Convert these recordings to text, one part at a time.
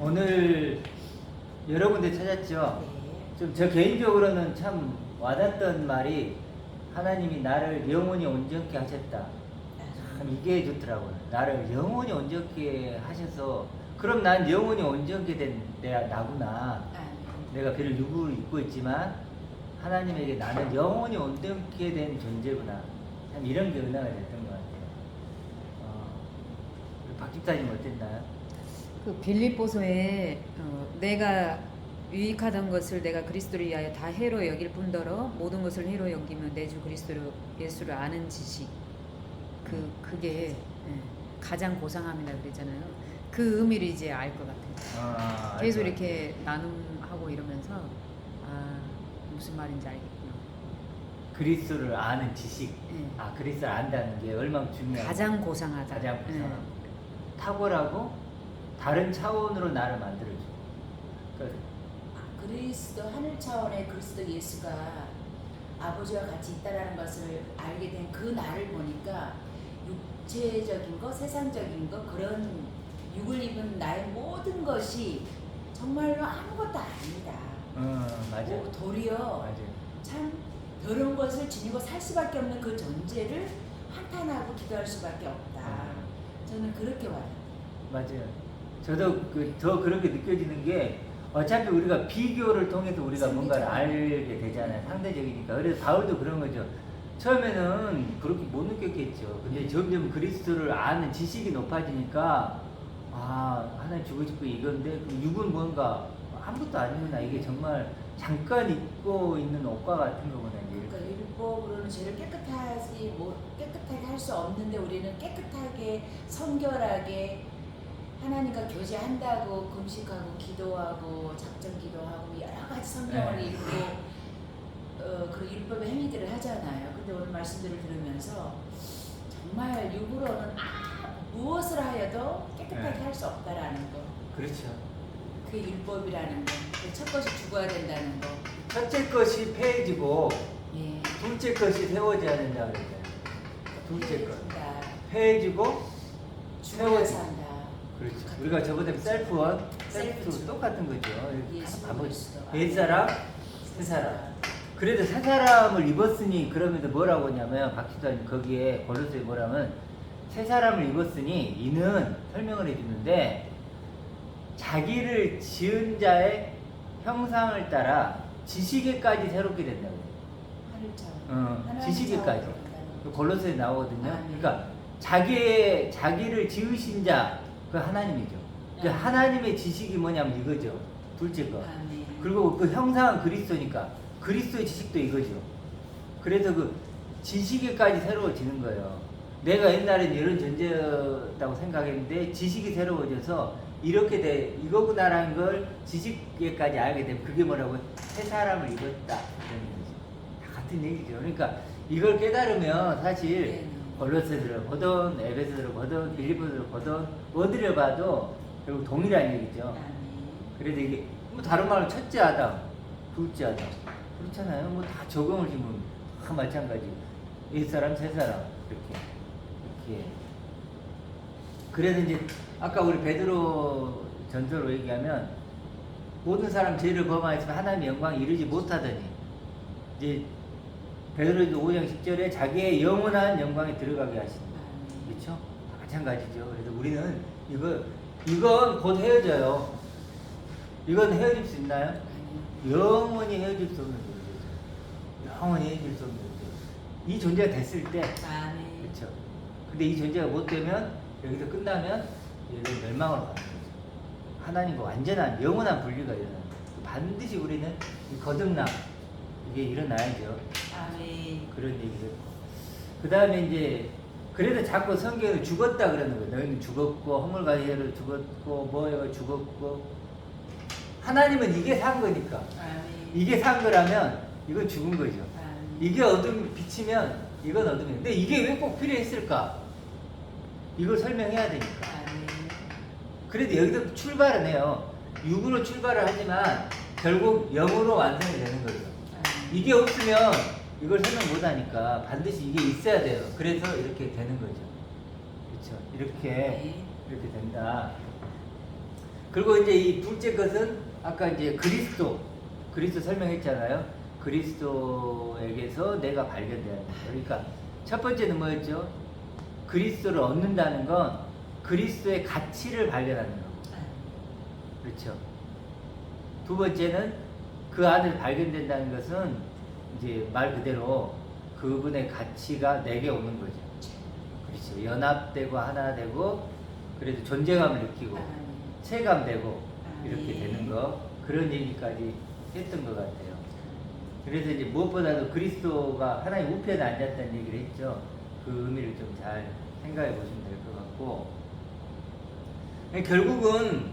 오늘 여러 군데 찾았죠. 좀 저 개인적으로는 참 와닿던 말이 하나님이 나를 영원히 온전케 하셨다. 참 이게 좋더라고요. 나를 영원히 온전케 하셔서 그럼 난 영원히 온전케 된 나구나. 내가 배를 누구를 입고 있지만 하나님에게 나는 영원히 온전케 된 존재구나. 참 이런 게 은혜가 됐던 것 같아요. 박 집사님 어땠나요? 그 빌립보서에 내가 유익하던 것을 내가 그리스도를 위하여 다 해로 여길 뿐더러 모든 것을 해로 여기며 내 주 그리스도 예수를 아는 지식 그게 가장 고상함이라 그랬잖아요. 그 의미를 이제 알 것 같아요. 계속 이렇게 나눔하고 이러면서 무슨 말인지 알겠구나. 그리스도를 아는 지식. 그리스도를 안다는 게 얼마나 중요하다. 가장 고상하다. 가장 고상하다. 탁월하고 다른 차원으로 나를 만들어줘. 그리스도 하늘 차원의 그리스도 예수가 아버지와 같이 있다라는 것을 알게 된 그 날을 보니까 육체적인 것, 세상적인 것, 그런 육을 입은 나의 모든 것이 정말로 아무것도 아니다. 맞아요. 도리어 맞아요. 참 더러운 것을 지니고 살 수밖에 없는 그 존재를 한탄하고 기도할 수밖에 없다. 저는 그렇게 와요. 맞아요. 저도 더 그렇게 느껴지는 게 어차피 우리가 비교를 통해서 우리가 뭔가를 알게 되잖아요. 상대적이니까. 그래서 바울도 그런 거죠. 처음에는 그렇게 못 느꼈겠죠. 근데 점점 그리스도를 아는 지식이 높아지니까 하나님 주고 싶고 이건데 육은 뭔가 아무것도 아니구나. 이게 정말 잠깐 입고 있는 옷과 같은 거구나. 그러니까 율법으로는 죄를 깨끗하게 할 수 없는데 우리는 깨끗하게 성결하게 하나님과 교제한다고 금식하고 기도하고 작전 기도하고 여러 가지 성경을 읽고 그 율법의 행위들을 하잖아요. 근데 오늘 말씀들을 들으면서 정말 육으로는 무엇을 하여도 깨끗하게 할 수 없다라는 거. 그렇죠. 그게 율법이라는 거. 첫 것이 죽어야 된다는 거. 첫째 것이 폐해지고 예. 둘째 것이 세워져야 된다 그랬잖아요. 둘째 것. 폐해진다. 폐해지고 죽어야 산다. 그렇죠. 우리가 저번에 셀프 똑같은 거죠. 옛사람, 새사람. 그래도 새사람을 입었으니 그러면서 뭐라고 하냐면 박지사님 거기에 골로새에 뭐라면 새사람을 입었으니 이는 설명을 해주는데 자기를 지은 자의 형상을 따라 지식에까지 새롭게 된다고. 지식에까지. 골로새에 나오거든요. 그러니까 자기를 지으신 자, 그 하나님이죠. 그 하나님의 지식이 뭐냐면 이거죠. 둘째 거. 그리고 그 형상은 그리스도니까 그리스도의 지식도 이거죠. 그래서 그 지식에까지 새로워지는 거예요. 내가 옛날엔 이런 존재였다고 생각했는데 지식이 새로워져서 이렇게 이거구나라는 걸 지식에까지 알게 되면 그게 뭐라고 새 사람을 입었다. 이런 거죠. 다 같은 얘기죠. 그러니까 이걸 깨달으면 사실 골로새들을 보던 에베소들을 보던 빌립보들을 보던 뭐들을 봐도 결국 동일한 얘기죠. 그래도 이게 뭐 다른 말로 첫째 아담, 둘째 아담 그렇잖아요. 뭐 다 적용을 지면 다 마찬가지. 옛사람, 새사람 이렇게. 그래서 이제 아까 우리 베드로 전서로 얘기하면 모든 사람 죄를 범하였지만 하나님의 영광에 이르지 못하더니 이제 베드로전서 5장 10절에 자기의 영원한 영광에 들어가게 하신다. 그렇죠? 마찬가지죠. 그래서 우리는 이건 곧 헤어져요. 이건 헤어질 수 있나요? 영원히 헤어질 수 없는 존재죠. 영원히 헤어질 수 없는 존재. 이 존재가 됐을 때, 그렇죠. 근데 이 존재가 못 되면 여기서 끝나면 얘는 멸망으로 가는 거죠. 하나님과 완전한 영원한 분리가 일어나는 거죠. 반드시 우리는 이 거듭남 이게 일어나야죠. 그런 얘기를. 그 다음에 이제 그래도 자꾸 성경에 죽었다 그러는 거예요. 너희는 죽었고 허물과 죄로 죽었고 뭐에 죽었고 하나님은 이게 산 거니까. 이게 산 거라면 이건 죽은 거죠. 이게 어둠 비치면 이건 어둠이에요. 근데 이게 왜 꼭 필요했을까? 이걸 설명해야 되니까. 그래도 여기서 출발은 해요. 육으로 출발을 하지만 결국 영으로 완성이 되는 거죠. 이게 없으면 이걸 설명 못 하니까 반드시 이게 있어야 돼요. 그래서 이렇게 되는 거죠. 그렇죠. 이렇게 된다. 그리고 이제 이 둘째 것은 아까 이제 그리스도 설명했잖아요. 그리스도에게서 내가 발견되는 거. 그러니까 첫 번째는 뭐였죠? 그리스도를 얻는다는 건 그리스도의 가치를 발견하는 거. 그렇죠. 두 번째는 그 안에 발견된다는 것은 이제 말 그대로 그분의 가치가 내게 오는 거죠. 그렇죠. 연합되고 하나 되고 그래도 존재감을 느끼고 체감되고 이렇게 되는 거, 그런 얘기까지 했던 것 같아요. 그래서 이제 무엇보다도 그리스도가 하나님 우편에 앉았다는 얘기를 했죠. 그 의미를 좀 잘 생각해 보시면 될 것 같고, 결국은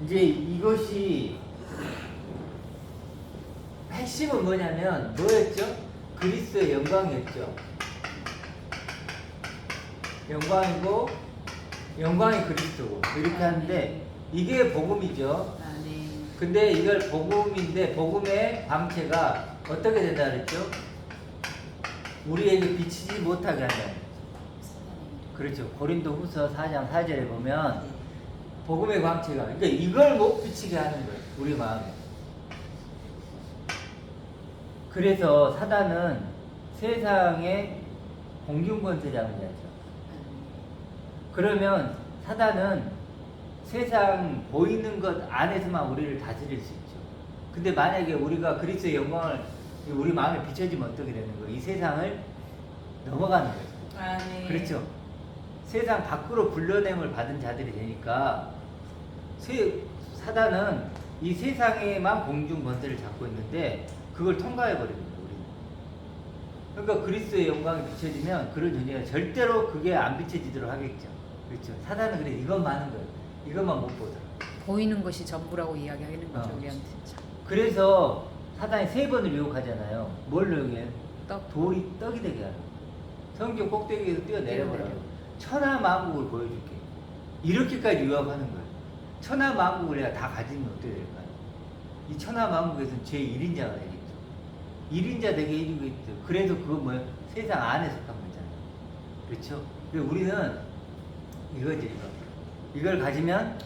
이제 이것이 핵심은 뭐냐면 뭐였죠? 그리스도의 영광이었죠. 영광이고 영광이 그리스도고 이렇게 하는데 이게 복음이죠. 근데 이걸 복음인데 복음의 방체가 어떻게 된다 그랬죠? 우리에게 비치지 못하게 한다. 그렇죠. 고린도 후서 4장 4절에 보면 복음의 광채가, 그러니까 이걸 못 비치게 하는 거예요. 우리 마음에. 그래서 사단은 세상의 공중권세자는 자죠. 그러면 사단은 세상 보이는 것 안에서만 우리를 다스릴 수 있죠. 근데 만약에 우리가 그리스도의 영광을 우리 마음에 비춰지면 어떻게 되는 거예요? 이 세상을 넘어가는 거죠. 네. 그렇죠. 세상 밖으로 불러냄을 받은 자들이 되니까 사단은 이 세상에만 공중 권세를 잡고 있는데 그걸 통과해 버립니다. 우리는. 그러니까 그리스도의 영광이 비춰지면 그런 존재가 절대로 그게 안 비춰지도록 하겠죠. 그렇죠. 사단은 그래 이것만 하는 거예요. 이것만 못 보더라. 보이는 것이 전부라고 이야기하는 거죠. 우리한테. 그래서 사단이 3번을 유혹하잖아요. 뭘 유혹해? 떡. 떡이 되게 하는. 성경 꼭대기에서 뛰어내려보라고. 천하만국을 보여줄게. 이렇게까지 유혹하는 거예요. 천하만국을 내가 다 가지면 어떻게 될까요? 이 천하만국에서는 제1인자가 되겠죠. 1인자 되게 해주고 있죠. 그래서 그거 뭐예요? 세상 안에 속한 거잖아요. 그렇죠? 그리고 우리는 이거죠, 이거. 이걸 가지면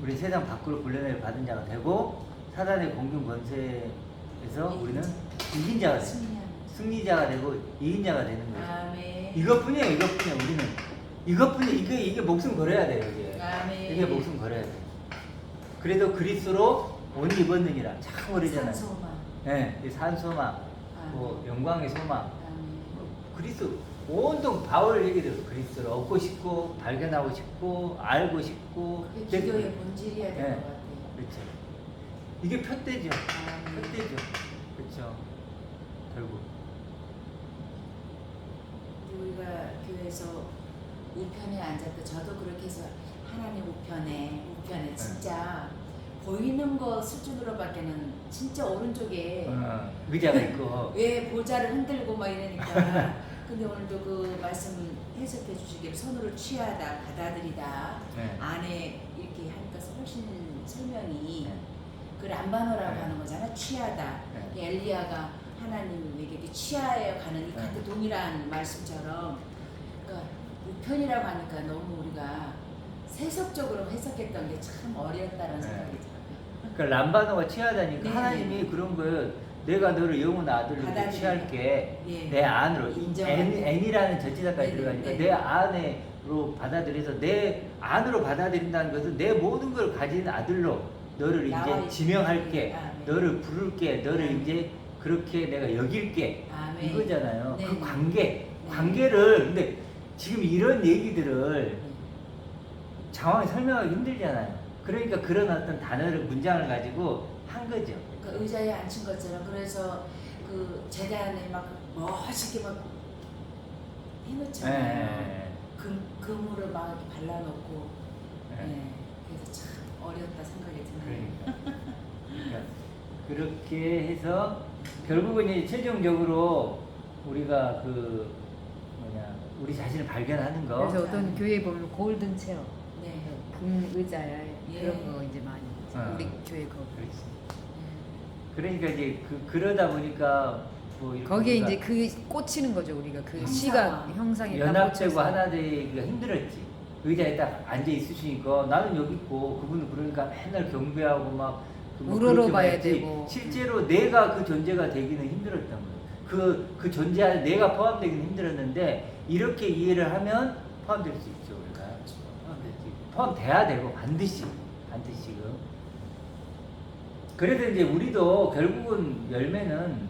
우리 세상 밖으로 불려내 받은 자가 되고 사단의 공중 권세에서 우리는 이긴 자가 되고 승리자가 되고 이긴 자가 되는 거죠. 이것뿐이에요, 이것뿐이에요. 우리는 이것뿐이에요. 이게 목숨 걸어야 돼요, 이게. 이게 목숨 걸어야 돼. 그래도 그리스도로 옷 입었느니라. 참 오래잖아요. 산소망. 네, 이 산소망, 뭐 영광의 소망. 그리스도 온통 바울을 얘기해요. 그리스도를 얻고 싶고 발견하고 싶고 알고 싶고. 그게 기도의 본질이어야 될 것 네. 같아요. 그렇죠. 이게 표대죠. 표대죠. 그렇죠. 결국. 우리가 교회에서 우편에 앉았다. 저도 그렇게 해서 하나님 우편에 진짜 보이는 거 수준으로밖에는 진짜 오른쪽에 의자가 있고. 왜 보좌를 흔들고 막 이러니까. 근데 오늘도 그 말씀을 해석해 주시기를 손으로 취하다, 받아들이다. 네. 안에 이렇게 하니까 훨씬 설명이 네. 그 람바노라고 네. 하는 거잖아. 취하다. 네. 이 엘리야가 하나님에게 이렇게 취하여 가는 이 같은 동일한 말씀처럼, 그러니까 우편이라고 하니까 너무 우리가 세속적으로 해석했던 게 참 어려웠다는 생각이 들어요. 그러니까 람바노가 취하다니까 네, 하나님이 네. 그런 거예요. 내가 너를 영혼 아들로 받아들이네. 취할게. 예. 내 안으로. 인정하네. N이라는 전치사까지 네, 들어가니까 네. 내 안으로 받아들여서 내 안으로 받아들인다는 것은 내 모든 걸 가진 아들로 너를 나와 이제 지명할게. 네. 너를 부를게. 너를 네. 이제 그렇게 내가 여길게. 아멘. 이거잖아요. 네. 그 관계. 네. 관계를 근데 지금 이런 얘기들을 장황히 설명하기 힘들잖아요. 그러니까 그런 어떤 단어를 문장을 가지고 한 거죠. 그 의자에 앉힌 것처럼. 그래서 그 재단에 막 멋있게 막 해놓잖아요. 네. 금으로 막 이렇게 발라놓고. 네. 네. 그래서 참 어렵다 생각이 드네요. 그러니까 그렇게 해서 결국은 이제 최종적으로 우리가 그 우리 자신을 발견하는 거. 그래서 어떤 교회에 보면 골든 체어, 네. 금 의자야 예. 그런 거 이제 많이 우리 교회 거. 그렇지. 그러니까 이제 그러다 보니까 뭐 이렇게 거기에 우리가 이제 그 꽂히는 거죠. 우리가 그 형상. 시각 형상에 딱 연합되고 꽂혀서. 하나 되기가 힘들었지. 의자에 딱 앉아 있으시니까 나는 여기 있고 그분은 그러니까 맨날 경배하고 막 뭐 우러러 그렇게 봐야 말했지. 되고. 실제로 내가 그 존재가 되기는 힘들었던 거예요. 그 존재 안에 내가 포함되기는 힘들었는데 이렇게 이해를 하면 포함될 수 있죠. 우리가 포함돼야 되고 반드시. 그래서 이제 우리도 결국은 열매는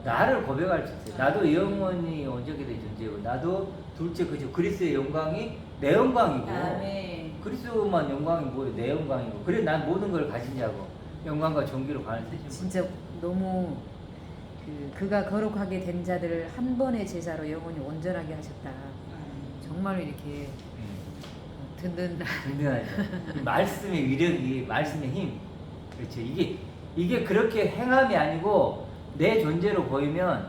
나를 고백할 수 있어요. 나도 영원히 온전히 된 존재고, 나도 둘째 그죠 그리스도의 영광이 내 영광이고, 아멘. 그리스도만 영광이 뭐예요? 내 영광이고. 그래 난 모든 걸 가진 자고 영광과 존귀로 가는 뜻이죠. 진짜 너무 그가 거룩하게 된 자들을 한 번의 제사로 영원히 온전하게 하셨다. 정말로 이렇게 든든하죠. 이 말씀의 위력이, 말씀의 힘. 그렇죠. 이게 그렇게 행함이 아니고 내 존재로 보이면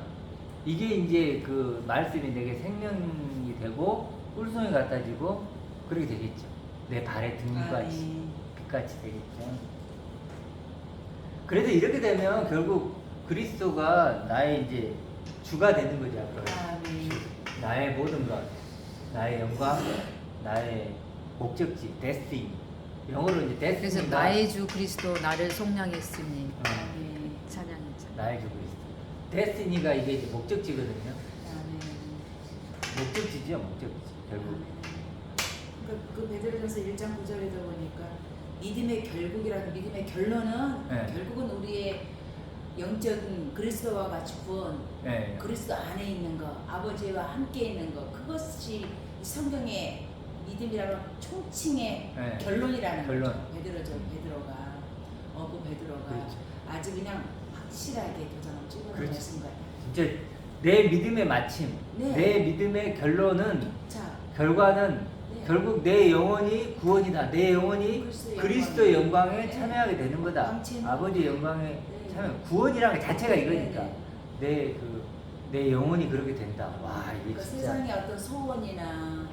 이게 이제 그 말씀이 내게 생명이 되고 꿀송이 같아지고 그렇게 되겠죠. 내 발의 등같이 빛같이 되겠죠. 그래도 이렇게 되면 결국 그리스도가 나의 이제 주가 되는 거죠. 앞으로. 나의 모든 것, 나의 영광, 나의 목적지, 데스티니. 영어로 이제 그래서 데스티니가 나의 주 그리스도 나를 속량했으니 찬양했죠. 나의 주 그리스도. 데스티니가 이게 이제 목적지거든요. 목적지죠, 목적지. 결국. 그 베드로전서 1장 9절에도 보니까 믿음의 결국이라는 믿음의 결론은 네. 결국은 우리의 영적인 그리스도와 같이 구원, 네. 그리스도 안에 있는 거, 아버지와 함께 있는 거, 그것이 이 성경의 믿음이라는 총칭의 네. 결론이라는 결론. 거죠. 베드로가 어부 베드로가 그렇죠. 아주 그냥 확실하게 도장을 찍어서 그렇죠. 말씀 거예요. 진짜 내 믿음의 마침, 네. 내 믿음의 결론은, 자, 결과는 네. 결국 내 영혼이 구원이다. 내 영혼이 그리스도의 영광에 네. 참여하게 되는 거다. 왕치는 아버지의 영광에 네. 참여. 구원이라는 게 자체가 이거니까. 네, 내 영혼이 그렇게 된다. 와, 이게 그러니까 진짜. 세상의 어떤 소원이나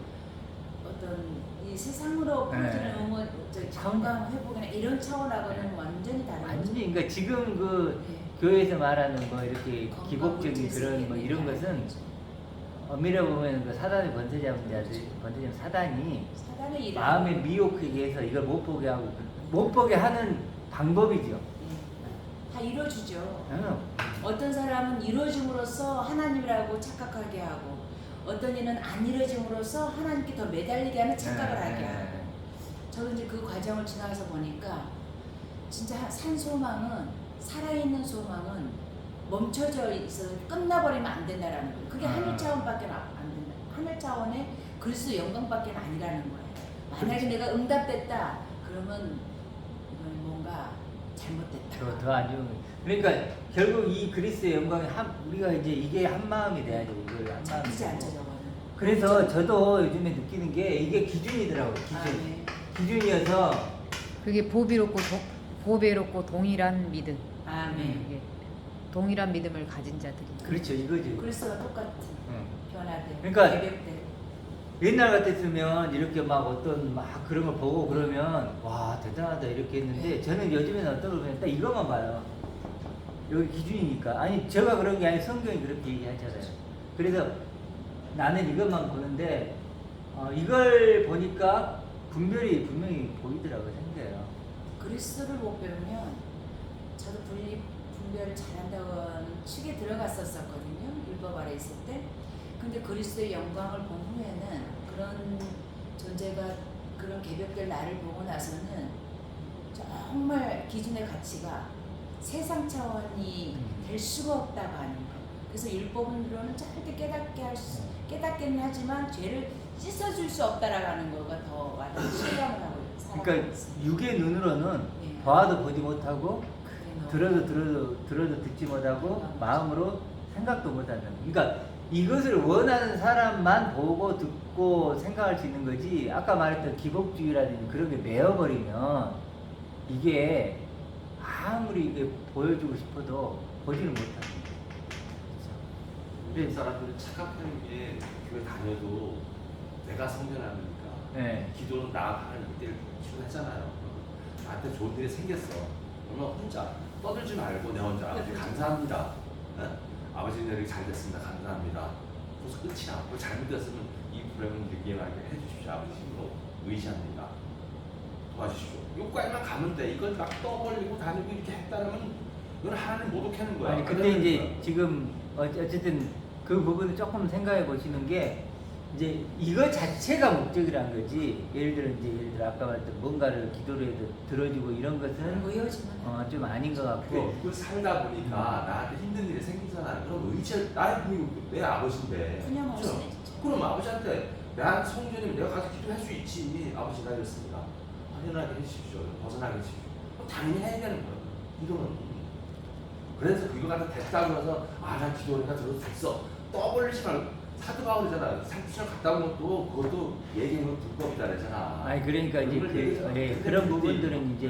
어떤 이 세상으로 퍼지는 네. 응원, 건강 회복이나 이런 차원하고는 완전히 다른 거죠. 완전히 그러니까 지금 그 네. 교회에서 말하는 뭐 이렇게 건강을 기복적인 그런 뭐 이런 다른 것은 거죠. 엄밀히 보면 그 사단의 번제자들, 번제자 사단이 사단의 일을 마음에 미혹하게 해서 이걸 못 보게 하고 못 보게 하는 방법이죠. 네. 다 이루어주죠. 응. 어떤 사람은 이루어짐으로써 하나님이라고 착각하게 하고 어떤 이는 안 이루어짐으로써 하나님께 더 매달리게 하는 착각을 하게 하고 저도 이제 그 과정을 지나가서 보니까 진짜 산 소망은 살아있는 소망은 멈춰져 있어서 끝나버리면 안 된다라는 거예요. 그게 하늘 차원밖에 안 된다. 하늘 차원의 그리스도 영광밖에 아니라는 거예요. 만약에 내가 응답됐다 그러면 이건 뭔가 잘못됐다. 더 안 좋은 거예요. 그러니까 결국 이 그리스도의 영광이 우리가 이제 이게 한 마음이 돼야죠. 이걸 한 마음이 잡히지 않죠 되고. 저거는. 그래서 저도 요즘에 느끼는 게 이게 기준이더라고요. 기준. 네. 기준이어서 그게 보배롭고 동일한 믿음. 아멘. 이게 동일한 믿음을 가진 자들이. 그렇죠. 이거죠. 그리스도가 똑같은 응. 변화돼. 그러니까 개벽돼. 옛날 같았으면 이렇게 막 어떤 막 그런 걸 보고 그러면 와 대단하다 이렇게 했는데 저는 요즘에는 어떤 걸 보면 딱 이것만 봐요. 여기 기준이니까. 아니 제가 그런 게 아니라 성경이 그렇게 얘기하잖아요. 그래서 나는 이것만 보는데 이걸 보니까 분명히 보이더라고요. 생겨요. 그리스도를 못 배우면 저도 분별을 잘한다고 하는 축에 들어갔었거든요. 율법 아래 있을 때. 근데 그리스도의 영광을 본 후에는 그런 존재가 그런 개벽될 나를 보고 나서는 정말 기준의 가치가 세상 차원이 될 수가 없다고 하는 거. 그래서 율법으로는 절대 깨닫게는 하지만 죄를 씻어줄 수 없다라고 하는 거가 더 와닿는 실감을 하고 살아가고 그러니까 있어요. 육의 눈으로는 예. 봐도 보지 못하고 그래, 너무 들어도 듣지 못하고 마음으로 생각도 못한다. 그러니까 이것을 원하는 사람만 보고 듣고 생각할 수 있는 거지. 아까 말했던 기복주의라든지 그런 게 매어버리면 이게 아무리 이게 보여주고 싶어도 보지를 못합니다. 요즘 사람들은 착각하는 게 교회 다녀도 내가 성전하니까 네. 기도는 나 하는 이때를 기도했잖아요. 나한테 좋은 일이 생겼어. 그러면 혼자 떠들지 말고 내 혼자 아버지 감사합니다. 네? 아버지 일이 잘 됐습니다. 감사합니다. 그래서 끝이야. 그거 잘못됐으면 이 불행을 느끼게 하게 해주십시오. 아버지 힘으로 의지합니다. 도와주십시오. 여기까지만 가면 돼. 이걸 막 떠벌리고 다니고 이렇게 했다면 이건 하나님 못 오게 하는 거야. 아니 근데 이제 지금 어쨌든 그 부분을 조금 생각해 보시는 게 이제 이거 자체가 목적이란 거지. 예를 들어 아까 말했던 뭔가를 기도를 해도 들어주고 이런 것은 보여지면 좀 아닌 것 같고. 이걸 살다 보니까 나한테 힘든 일이 생기잖아. 그럼 의지, 나의 부모님, 내 아버지인데. 푸념하시네 그죠? 진짜. 그럼 아버지한테 난 성전이면 내가 가서 기도할 수 있지. 아버지가 이랬습니다. 확연하게 해주십시오. 벗어나게 해주십시오. 당연히 해야 되는 거예요. 이거는. 그래서 그거 갖다 됐다고 해서 난 기도하니까 들어도 됐어. 떠벌리지 말고 사도 바울이잖아. 상주장 갔다 온 것도 그것도 얘기하면 불법이다 그러잖아. 아니 그러니까 이제 그걸 얘기하잖아. 그런 근데 부분들은 이제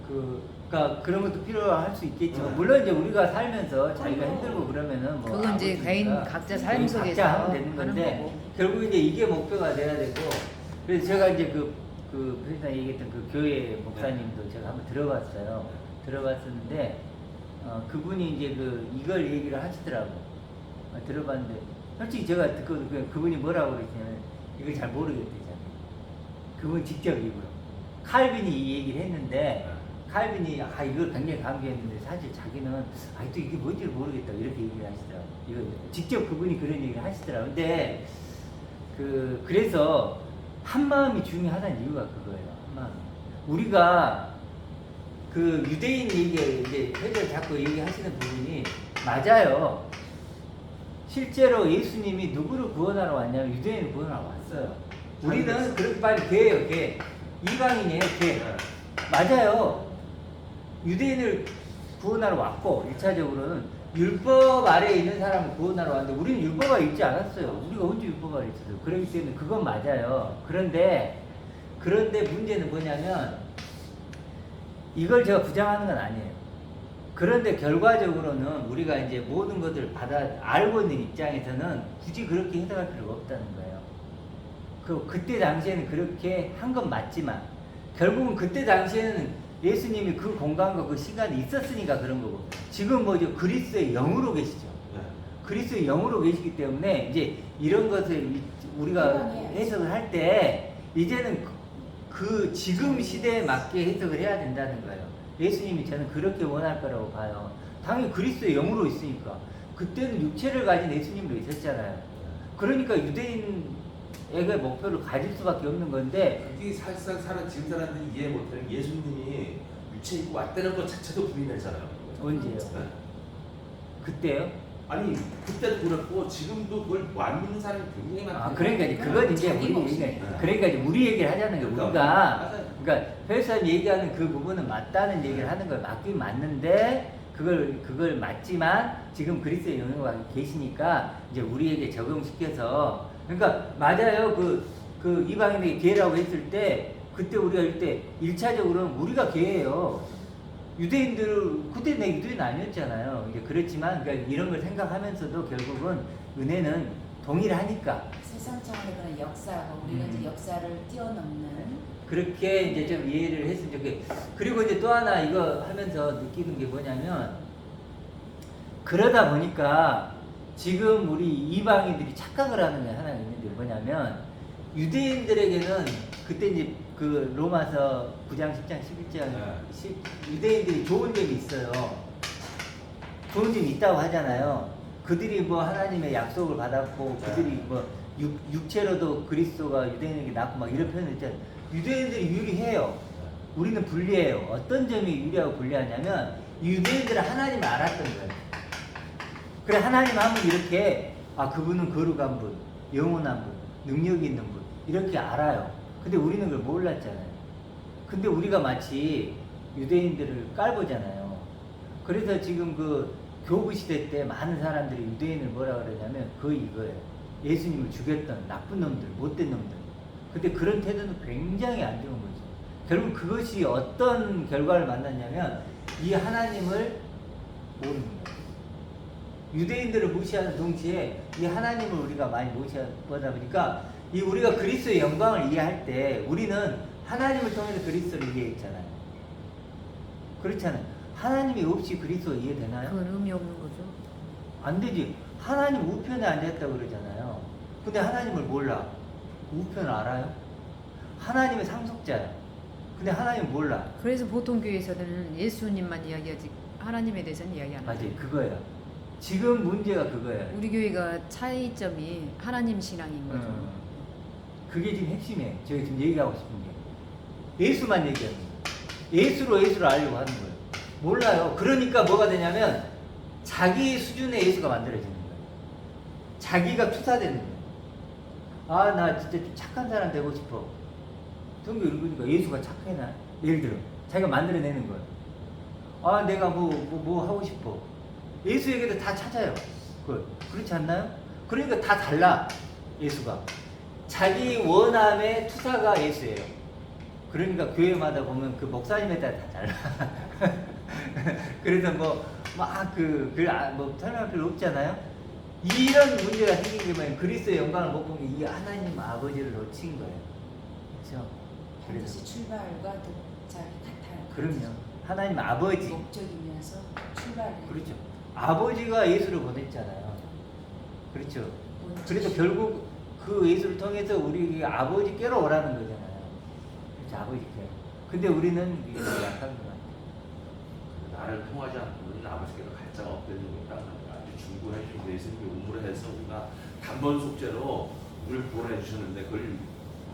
그러니까 그런 것도 필요할 수 있겠지만 네. 물론 이제 우리가 살면서 자기가 힘들고 그러면은 뭐 그건 이제 아버지니까 개인 각자 삶 속에서 각자 하면 되는 하는 건데 거고. 결국 이제 이게 목표가 돼야 되고 그래서 제가 이제 그 회사 얘기했던 그 교회 목사님도 제가 한번 들어봤었는데 그분이 이제 이걸 얘기를 하시더라고. 들어봤는데 솔직히 제가 듣고 그분이 뭐라고 그랬냐면 이걸 잘 모르겠대잖아요. 그분 직접 입으로 칼빈이 이 얘기를 했는데 칼빈이 이걸 굉장히 강조했는데 사실 자기는 또 이게 뭔지를 모르겠다 이렇게 얘기를 하시더라고. 이거 직접 그분이 그런 얘기를 하시더라고. 근데 그래서 한 마음이 중요하다는 이유가 그거예요. 한 마음. 우리가 그 유대인 얘기 이제 회절 자꾸 얘기하시는 부분이 맞아요. 실제로 예수님이 누구를 구원하러 왔냐면 유대인을 구원하러 왔어요. 우리는 그렇게 빨리 개예요, 개. 이방인이에요, 개. 맞아요. 유대인을 구원하러 왔고 1차적으로는 율법 아래에 있는 사람을 구원하러 왔는데 우리는 율법 아래 있지 않았어요. 우리가 언제 율법 아래 있었어요. 그렇기 때문에 그건 맞아요. 그런데 문제는 뭐냐면 이걸 제가 부정하는 건 아니에요. 그런데 결과적으로는 우리가 이제 모든 것들을 알고 있는 입장에서는 굳이 그렇게 해석할 필요가 없다는 거예요. 그때 당시에는 그렇게 한 건 맞지만 결국은 그때 당시에는 예수님이 그 공간과 그 시간이 있었으니까 그런 거고 지금 뭐죠? 그리스도의 영으로 계시죠. 그리스도의 영으로 계시기 때문에 이제 이런 것을 우리가 해석을 할 때 이제는 그 지금 시대에 맞게 해석을 해야 된다는 거예요. 예수님이 저는 그렇게 원할 거라고 봐요. 당연히 그리스도의 영으로 있으니까. 그때는 육체를 가진 예수님도 있었잖아요. 그러니까 유대인에게 목표를 가질 수밖에 없는 건데 그게 사실상 지금 사람들이 이해 못하는 예수님이 유체 입고 왔다는 것 자체도 부인하잖아요. 언제요? 그때요? 아니 그때도 그렇고 지금도 그걸 안 믿는 사람이 굉장히 많아요. 그러니까 이제 그건 이제 그러니까 이제 우리 얘기를 하자는 거예요. 그러니까 회사님 얘기하는 그 부분은 맞다는 얘기를 하는 거예요. 맞긴 맞는데 그걸 맞지만 지금 그리스도의 영향과 계시니까 이제 우리에게 적용시켜서 그러니까 맞아요. 그 이방인에게 개라고 했을 때 그때 우리가 할 때 1차적으로는 우리가 개예요. 그때 내 유대인 아니었잖아요. 이제 그렇지만 그러니까 이런 걸 생각하면서도 결국은 은혜는 동일하니까 세상 차원의 역사고 우리가 이제 역사를 뛰어넘는 그렇게 이제 좀 이해를 했으면 좋겠고 그리고 이제 또 하나 이거 하면서 느끼는 게 뭐냐면 그러다 보니까 지금 우리 이방인들이 착각을 하는 게 하나 있는데 뭐냐면 유대인들에게는 그때 이제 그 로마서 9장 10장 11장 유대인들이 좋은 점이 있어요. 좋은 점이 있다고 하잖아요. 그들이 뭐 하나님의 약속을 받았고 그들이 뭐 육체로도 그리스도가 유대인에게 낳고 막 이런 표현을 있잖아요. 유대인들이 유리해요. 우리는 불리해요. 어떤 점이 유리하고 불리하냐면 유대인들은 하나님을 알았던 거예요. 그래 하나님 하면 이렇게 그분은 거룩한 분, 영원한 분, 능력 있는 분 이렇게 알아요. 근데 우리는 그걸 몰랐잖아요. 근데 우리가 마치 유대인들을 깔보잖아요. 그래서 지금 그 교부 시대 때 많은 사람들이 유대인을 뭐라 그러냐면 거의 이거예요. 예수님을 죽였던 나쁜 놈들, 못된 놈들. 근데 그런 태도는 굉장히 안 좋은 거죠. 결국 그것이 어떤 결과를 만났냐면 이 하나님을 모르는 거예요. 유대인들을 무시하는 동시에 이 하나님을 우리가 많이 무시하다 보니까 이 우리가 그리스도의 영광을 이해할 때 우리는 하나님을 통해서 그리스도를 이해했잖아요. 그렇잖아요. 하나님이 없이 그리스도가 이해되나요? 그건 의미 없는 거죠. 안 되지. 하나님 우편에 앉았다고 그러잖아요. 근데 하나님을 몰라. 우편을 알아요? 하나님의 상속자야. 근데 하나님 몰라. 그래서 보통 교회에서는 예수님만 이야기하지 하나님에 대해서는 이야기 안 하죠. 맞아요. 그거예요. 지금 문제가 그거예요. 우리 교회가 차이점이 하나님 신앙인 거죠. 그게 지금 핵심이에요. 제가 지금 얘기하고 싶은 게. 예수만 얘기하는 거예요. 예수를 알려고 하는 거예요. 몰라요. 그러니까 뭐가 되냐면 자기 수준의 예수가 만들어지는 거예요. 자기가 투사되는 거예요. 아, 나 진짜 좀 착한 사람 되고 싶어. 성경 읽으니까 예수가 착해나? 예를 들어 자기가 만들어내는 거예요. 아, 내가 뭐 하고 싶어. 예수에게도 다 찾아요. 그렇지 않나요? 그러니까 다 달라. 예수가 자기 원함의 투사가 예수예요. 그러니까 교회마다 보면 그 목사님에 따라 다 달라. 그래서 뭐 설명할 필요 없잖아요. 이런 문제가 생기면 그리스도의 영광을 못 본 게 이 하나님 아버지를 놓친 거예요. 그렇죠? 반드시 출발과 도착이 같아요. 그럼요. 하나님 아버지. 목적이면서 출발을. 그렇죠. 아버지가 예수를 보냈잖아요. 그렇죠. 그래서 결국 그 예수를 통해서 우리 아버지께로 오라는 거잖아요. 그렇죠. 아버지께. 근데 우리는 이게 너무 약한 것 같아요. 나를 통하지 않고 우리는 아버지께로 갈 자가 없다는 얘기다. 아주 중고하신 예수님이 우물을 해서 우리가 단번 속죄로 우리를 보내주셨는데 그걸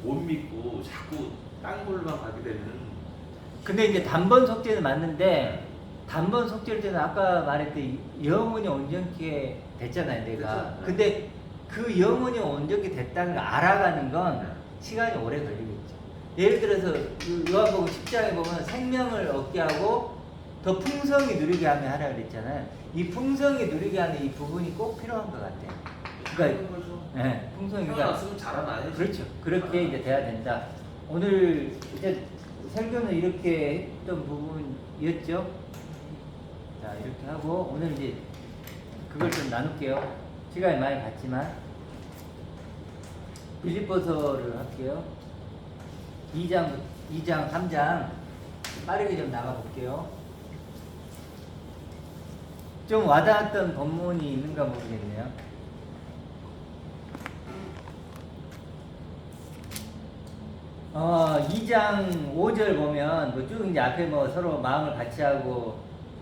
못 믿고 자꾸 딴 걸로만 가게 되면. 근데 이제 단번 속죄는 맞는데 단번 속죄할 때는 아까 말했듯이 영혼이 온전케 됐잖아요, 내가. 그렇죠. 근데 그 영혼이 온전케 됐다는 걸 알아가는 건 시간이 오래 걸리겠죠. 예를 들어서 그 요한복음 10장에 보면 생명을 얻게 하고 더 풍성히 누리게 하며 하라 그랬잖아요. 이 풍성히 누리게 하는 이 부분이 꼭 필요한 것 같아요. 그러니까 네, 풍성히 태어났으면 자라나야지. 그렇죠. 그렇게 이제 돼야 된다. 오늘 이제 설교는 이렇게 했던 부분이었죠. 자, 이렇게 하고 오늘 이제 그걸 좀 나눌게요. 시간이 많이 갔지만 빌립보서를 할게요. 2장, 3장 빠르게 좀 나가 볼게요. 좀 와닿았던 본문이 있는가 모르겠네요. 2장 5절 보면 뭐 쭉 이제 앞에 뭐 서로 마음을 같이 하고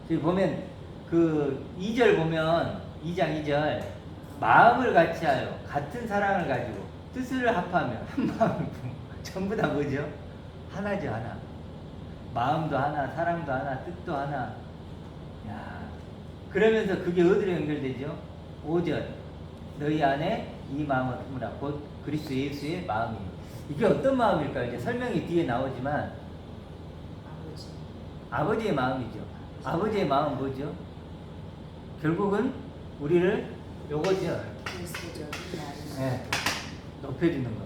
지금 보면 그 2절 보면 2장 2절 마음을 같이 하여 같은 사랑을 가지고 뜻을 합하며 한 마음을 전부 다 뭐죠? 하나죠, 하나. 마음도 하나, 사랑도 하나, 뜻도 하나. 야, 그러면서 그게 어디로 연결되죠? 5절 너희 안에 이 마음을 품으라 곧 그리스도 예수의 마음이에요. 이게 어떤 마음일까요? 이제 설명이 뒤에 나오지만 아버지의 마음이죠. 아버지의 마음은 뭐죠? 결국은 우리를 요거죠. 네, 높여주는 거.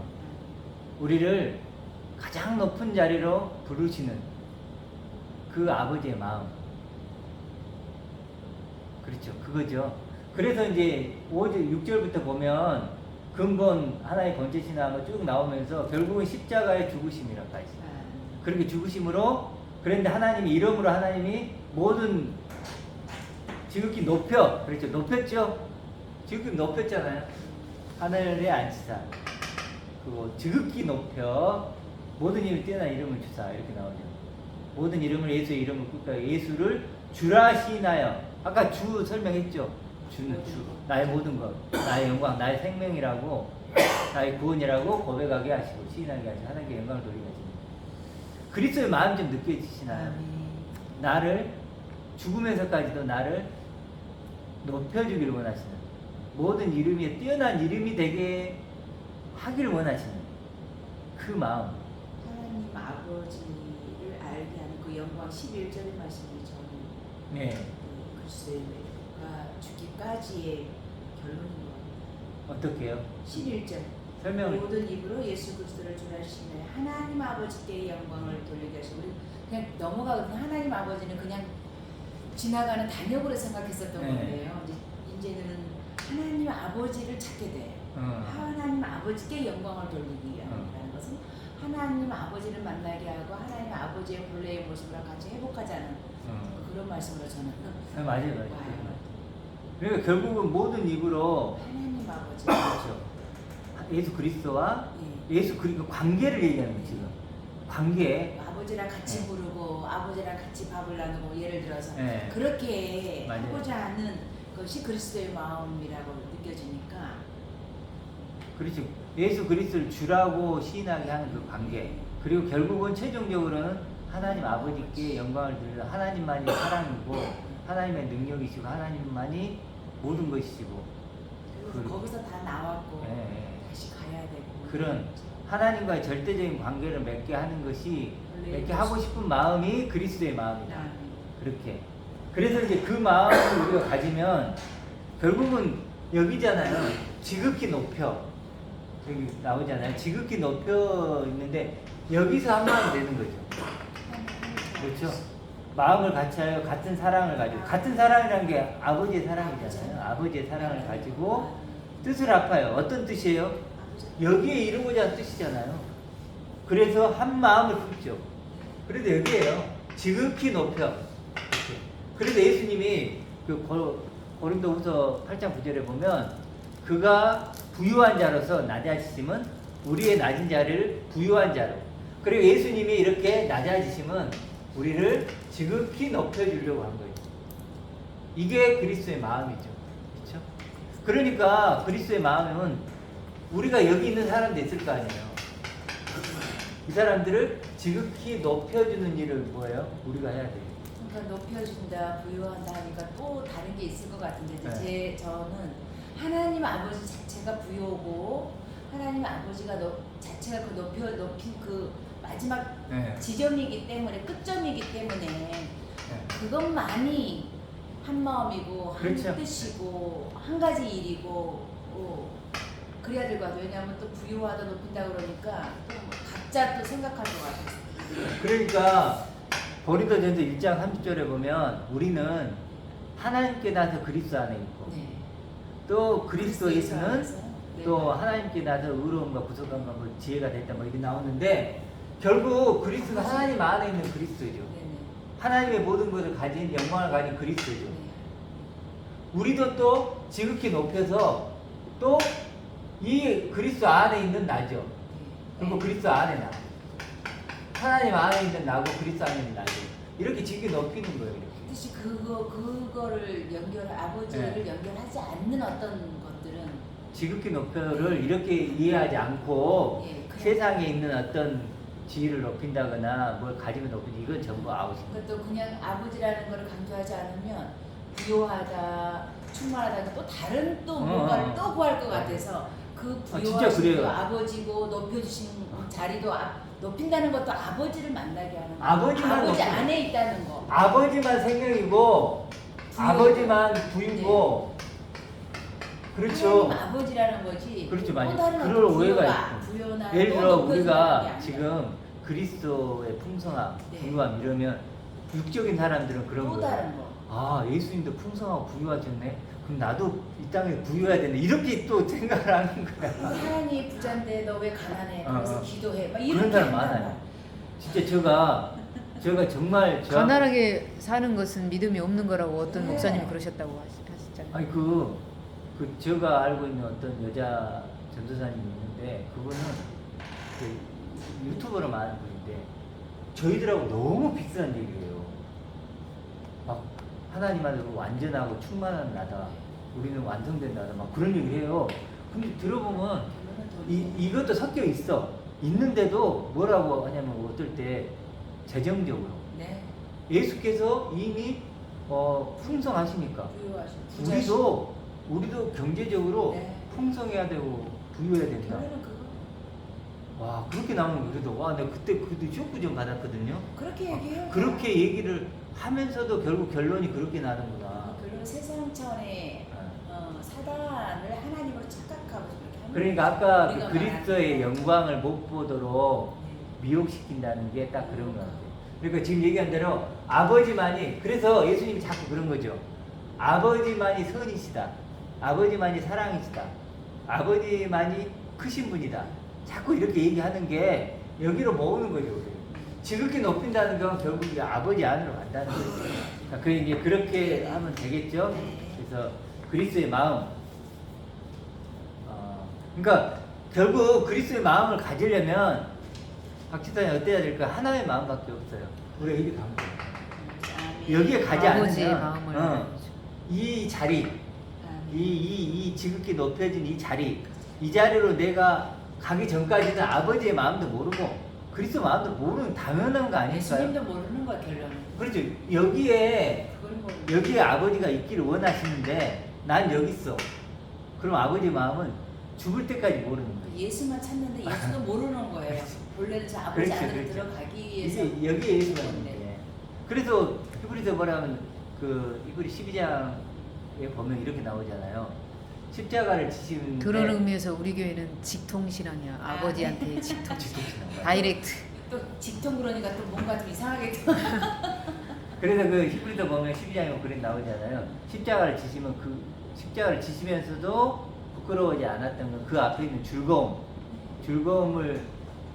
우리를 가장 높은 자리로 부르시는 그 아버지의 마음. 그렇죠. 그거죠. 그래서 이제 6절부터 보면 근본 하나의 번제신앙을 쭉 나오면서 결국은 십자가의 죽으심이라고 하시죠. 그렇게 죽으심으로 그런데 하나님이 이름으로 하나님이 모든 지극히 높여 그렇죠. 높였죠. 지극히 높였잖아요. 하늘에 앉히사 그리고 지극히 높여 모든 이름 뛰어난 이름을 주사 이렇게 나오죠. 모든 이름을 예수의 이름을 끄까 예수를 주라 시인하여 아까 주 설명했죠. 주는 주 나의 모든 것 나의 영광 나의 생명이라고 나의 구원이라고 고백하게 하시고 시인하게 하시고 하나님께 영광을 돌리게 하십니다. 그리스도의 마음 좀 느껴지시나요? 나를 죽으면서까지도 나를 높여주기를 원하시는 모든 이름이 뛰어난 이름이 되게 하기를 원하시는 그 마음. 하나님 아버지를 알게 하는 그 영광 11절의 말씀이 저는 네. 그리스도가 주기까지의 결론인 것 같아요. 어떻게요? 11절 설명을. 모든 입으로 예수 그리스도를 주라시네 하나님 아버지께 영광을 돌리게 하시고 우리 그냥 넘어가거든요. 하나님 아버지는 그냥 지나가는 단역으로 생각했었던 네. 건데요. 이제는 하나님 아버지를 찾게 돼요. 하나님 아버지께 영광을 돌리기 위함이라는 것은 하나님 아버지를 만나게 하고 하나님 아버지의 본래의 모습을 같이 회복하자는 그런 말씀으로 저는 맞아요. 와요. 그러니까 결국은 모든 입으로 하나님 아버지. 그렇죠. 예수 그리스도와 예수 그리스도 관계를 얘기하는 거예요, 지금. 관계. 아버지랑 같이 네. 부르고 아버지랑 같이 밥을 나누고 예를 들어서 네. 그렇게 맞아요. 하고자 하는 것이 그리스도의 마음이라고 느껴지니까 그렇죠. 예수 그리스도를 주라고 시인하게 하는 그 관계. 그리고 결국은 최종적으로는 하나님 아버지께 영광을 드리는 하나님만이 사랑이고 하나님의 능력이시고 하나님만이 모든 것이시고 그리고 거기서 다 나왔고 예, 예. 다시 가야 되고 그런 하나님과의 절대적인 관계를 맺게 하는 것이 맺게 하고 싶은 마음이 그리스도의 마음이다. 그렇게. 그래서 이제 그 마음을 우리가 가지면 결국은 여기잖아요. 지극히 높여. 여기 나오잖아요. 지극히 높여 있는데 여기서 한 마음이 되는 거죠. 그렇죠? 마음을 같이 하여 같은 사랑을 가지고 같은 사랑이라는 게 아버지의 사랑이잖아요. 아버지의 사랑을 가지고 뜻을 합하여. 어떤 뜻이에요? 여기에 이루고자 하는 뜻이잖아요. 그래서 한 마음을 품죠. 그래도 여기에요. 지극히 높여. 이렇게. 그래도 예수님이 그 고린도후서 8장 9절에 보면 그가 부유한 자로서 낮아지심은 우리의 낮은 자를 부유한 자로. 그리고 예수님이 이렇게 낮아지심은 우리를 지극히 높여주려고 한 거예요. 이게 그리스도의 마음이죠. 그렇죠? 그러니까 그리스도의 마음은 우리가 여기 있는 사람도 있을 거 아니에요. 이 사람들을 지극히 높여주는 일을 뭐예요? 우리가 해야 돼요. 그러니까 높여준다, 부유한다 하니까 또 다른 게 있을 것 같은데 네. 저는 하나님 아버지 자체가 부여고 하나님 아버지가 자체가 그 높인 그 마지막 네. 지점이기 때문에 끝점이기 때문에 그것만이 한 마음이고 한 그렇죠. 뜻이고 한 가지 일이고 그래야 될 것 같아요. 왜냐하면 또 부유하다 높인다 그러니까 또 각자 또 생각할 것 같아요. 그러니까 고린도전서 1장 30절에 보면 우리는 하나님께 나서 그리스도 안에 있고 네. 또 그리스도 예수는 안에서, 네. 또 하나님께 나서 의로움과 구속함과 뭐 지혜가 됐다 뭐 이렇게 나오는데 결국 그리스도는 하나님 안에 있는 그리스도죠. 네네. 하나님의 모든 것을 가진 영광을 가진 그리스도죠. 네. 우리도 또 지극히 높여서 또 이 그리스도 안에 있는 나죠. 그리고 그리스도 안에 나. 하나님 안에 있는 나고 그리스도 안에 있는 나죠. 이렇게 지극히 높이는 거예요. 이렇게. 뜻이 그거를 아버지를 네. 연결하지 않는 어떤 것들은 지극히 높여를 이렇게 이해하지 않고 예, 그냥 세상에 있는 어떤 지위를 높인다거나 뭘 가지면 높이지 이건 전부 아웃입니다. 그것도 그냥 아버지라는 걸 강조하지 않으면 부요하다, 충만하다 또 다른 또 뭔가를 또 구할 것 같아서 그 진짜 부요하신 그래요. 그 아버지고 높여주신 자리도 높인다는 것도 아버지를 만나게 하는 거. 아버지만 아버지 높이는 안에 있다는 거. 아버지만 생명이고 아버지만 부유고 그렇죠. 하나님 아버지라는 거지. 그렇죠, 또 맞아요. 다른 그럴 어떤 오해가 부요가, 있고. 부요나 예를 또 들어 높여주는 게 우리가 아니라. 지금 그리스도의 풍성함, 네. 부유함 이러면 육적인 사람들은 그런 또 거예요. 다른 거. 아, 예수님도 풍성하고 부유하셨네. 그럼 나도 이 땅에 부유해야 되네. 이렇게 또 생각을 하는 거야. 근데 하나님 부자인데 너 왜 가난해? 그래서 기도해. 막 이렇게 그런 사람 한단 많아요. 말이야. 진짜 제가 정말 가난하게 사는 것은 믿음이 없는 거라고 어떤 네. 목사님이 그러셨다고 하셨잖아요. 아니 그 제가 알고 있는 어떤 여자 전도사님이 있는데 그분은 그 유튜버로 많은 분인데 저희들하고 너무 비슷한 얘기를 해요. 막 하나님 안으로 완전하고 충만한 나다. 우리는 완성된 나다. 막 그런 얘기를 해요. 근데 들어보면 결론은 돈. 이것도 섞여 있어. 있는데도 뭐라고 하냐면 어떨 때 재정적으로 네. 예수께서 이미 풍성하시니까 부유하신 우리도 경제적으로 네. 풍성해야 되고 부유해야 된다. 결론은 그거. 와 그렇게 나오면 그래도 와 내가 그때 그래도 쇼크 좀 받았거든요. 그렇게 얘기해요. 그렇게 얘기를 하면서도 결국 결론이 그렇게 나는구나. 결론 세상 차원의 사단을 하나님으로 착각하고 그렇게 하는 그러니까 거죠. 아까 우리가 그 그리스도의 말하는 영광을 못 보도록 네. 미혹시킨다는 게 딱 그런 것 같아요. 그러니까 지금 얘기한 대로 아버지만이 그래서 예수님이 자꾸 그런 거죠. 아버지만이 선이시다. 아버지만이 사랑이시다. 아버지만이 크신 분이다. 자꾸 이렇게 얘기하는 게 여기로 모으는 거죠. 지극히 높인다는 건 결국 이제 아버지 안으로 간다는 거죠. 그러니까 이제 그렇게 하면 되겠죠. 그래서 그리스도의 마음. 그러니까 결국 그리스도의 마음을 가지려면 박지선이 어때야 될까? 하나의 마음밖에 없어요. 우리가 여기 가면 돼요. 여기에 가지 아버지의 않으면 마음을 이 자리, 이 지극히 높여진 이 자리, 이 자리로 내가 가기 전까지는 아버지의 마음도 모르고 그리스도 마음도 모르는 당연한 거 아닐까요? 예수님도 모르는 거야 결론은. 그렇죠. 여기에 그걸 모르는 여기에 아버지가 있기를 원하시는데 난 여기 있어. 그럼 아버지의 마음은 죽을 때까지 모르는 거예요. 예수만 찾는데 예수도 모르는 거예요. 본래는 저 아버지 그렇죠, 안으로 그렇죠. 들어가기 위해서. 이게 여기에 예수가 네. 있는데 그래서 히브리서 뭐라면 그 히브리 12장에 보면 이렇게 나오잖아요. 십자가를 지시는 그런 의미에서 우리 교회는 직통신앙이야. 아버지한테 직통. 다이렉트. 또 직통 그러니까 또 뭔가 좀 이상하게 또. 그래서 그 히브리서 보면 12장에 그런 나오잖아요. 십자가를 지시면 그 십자가를 지시면서도 부끄러워하지 않았던 건 그 앞에 있는 즐거움을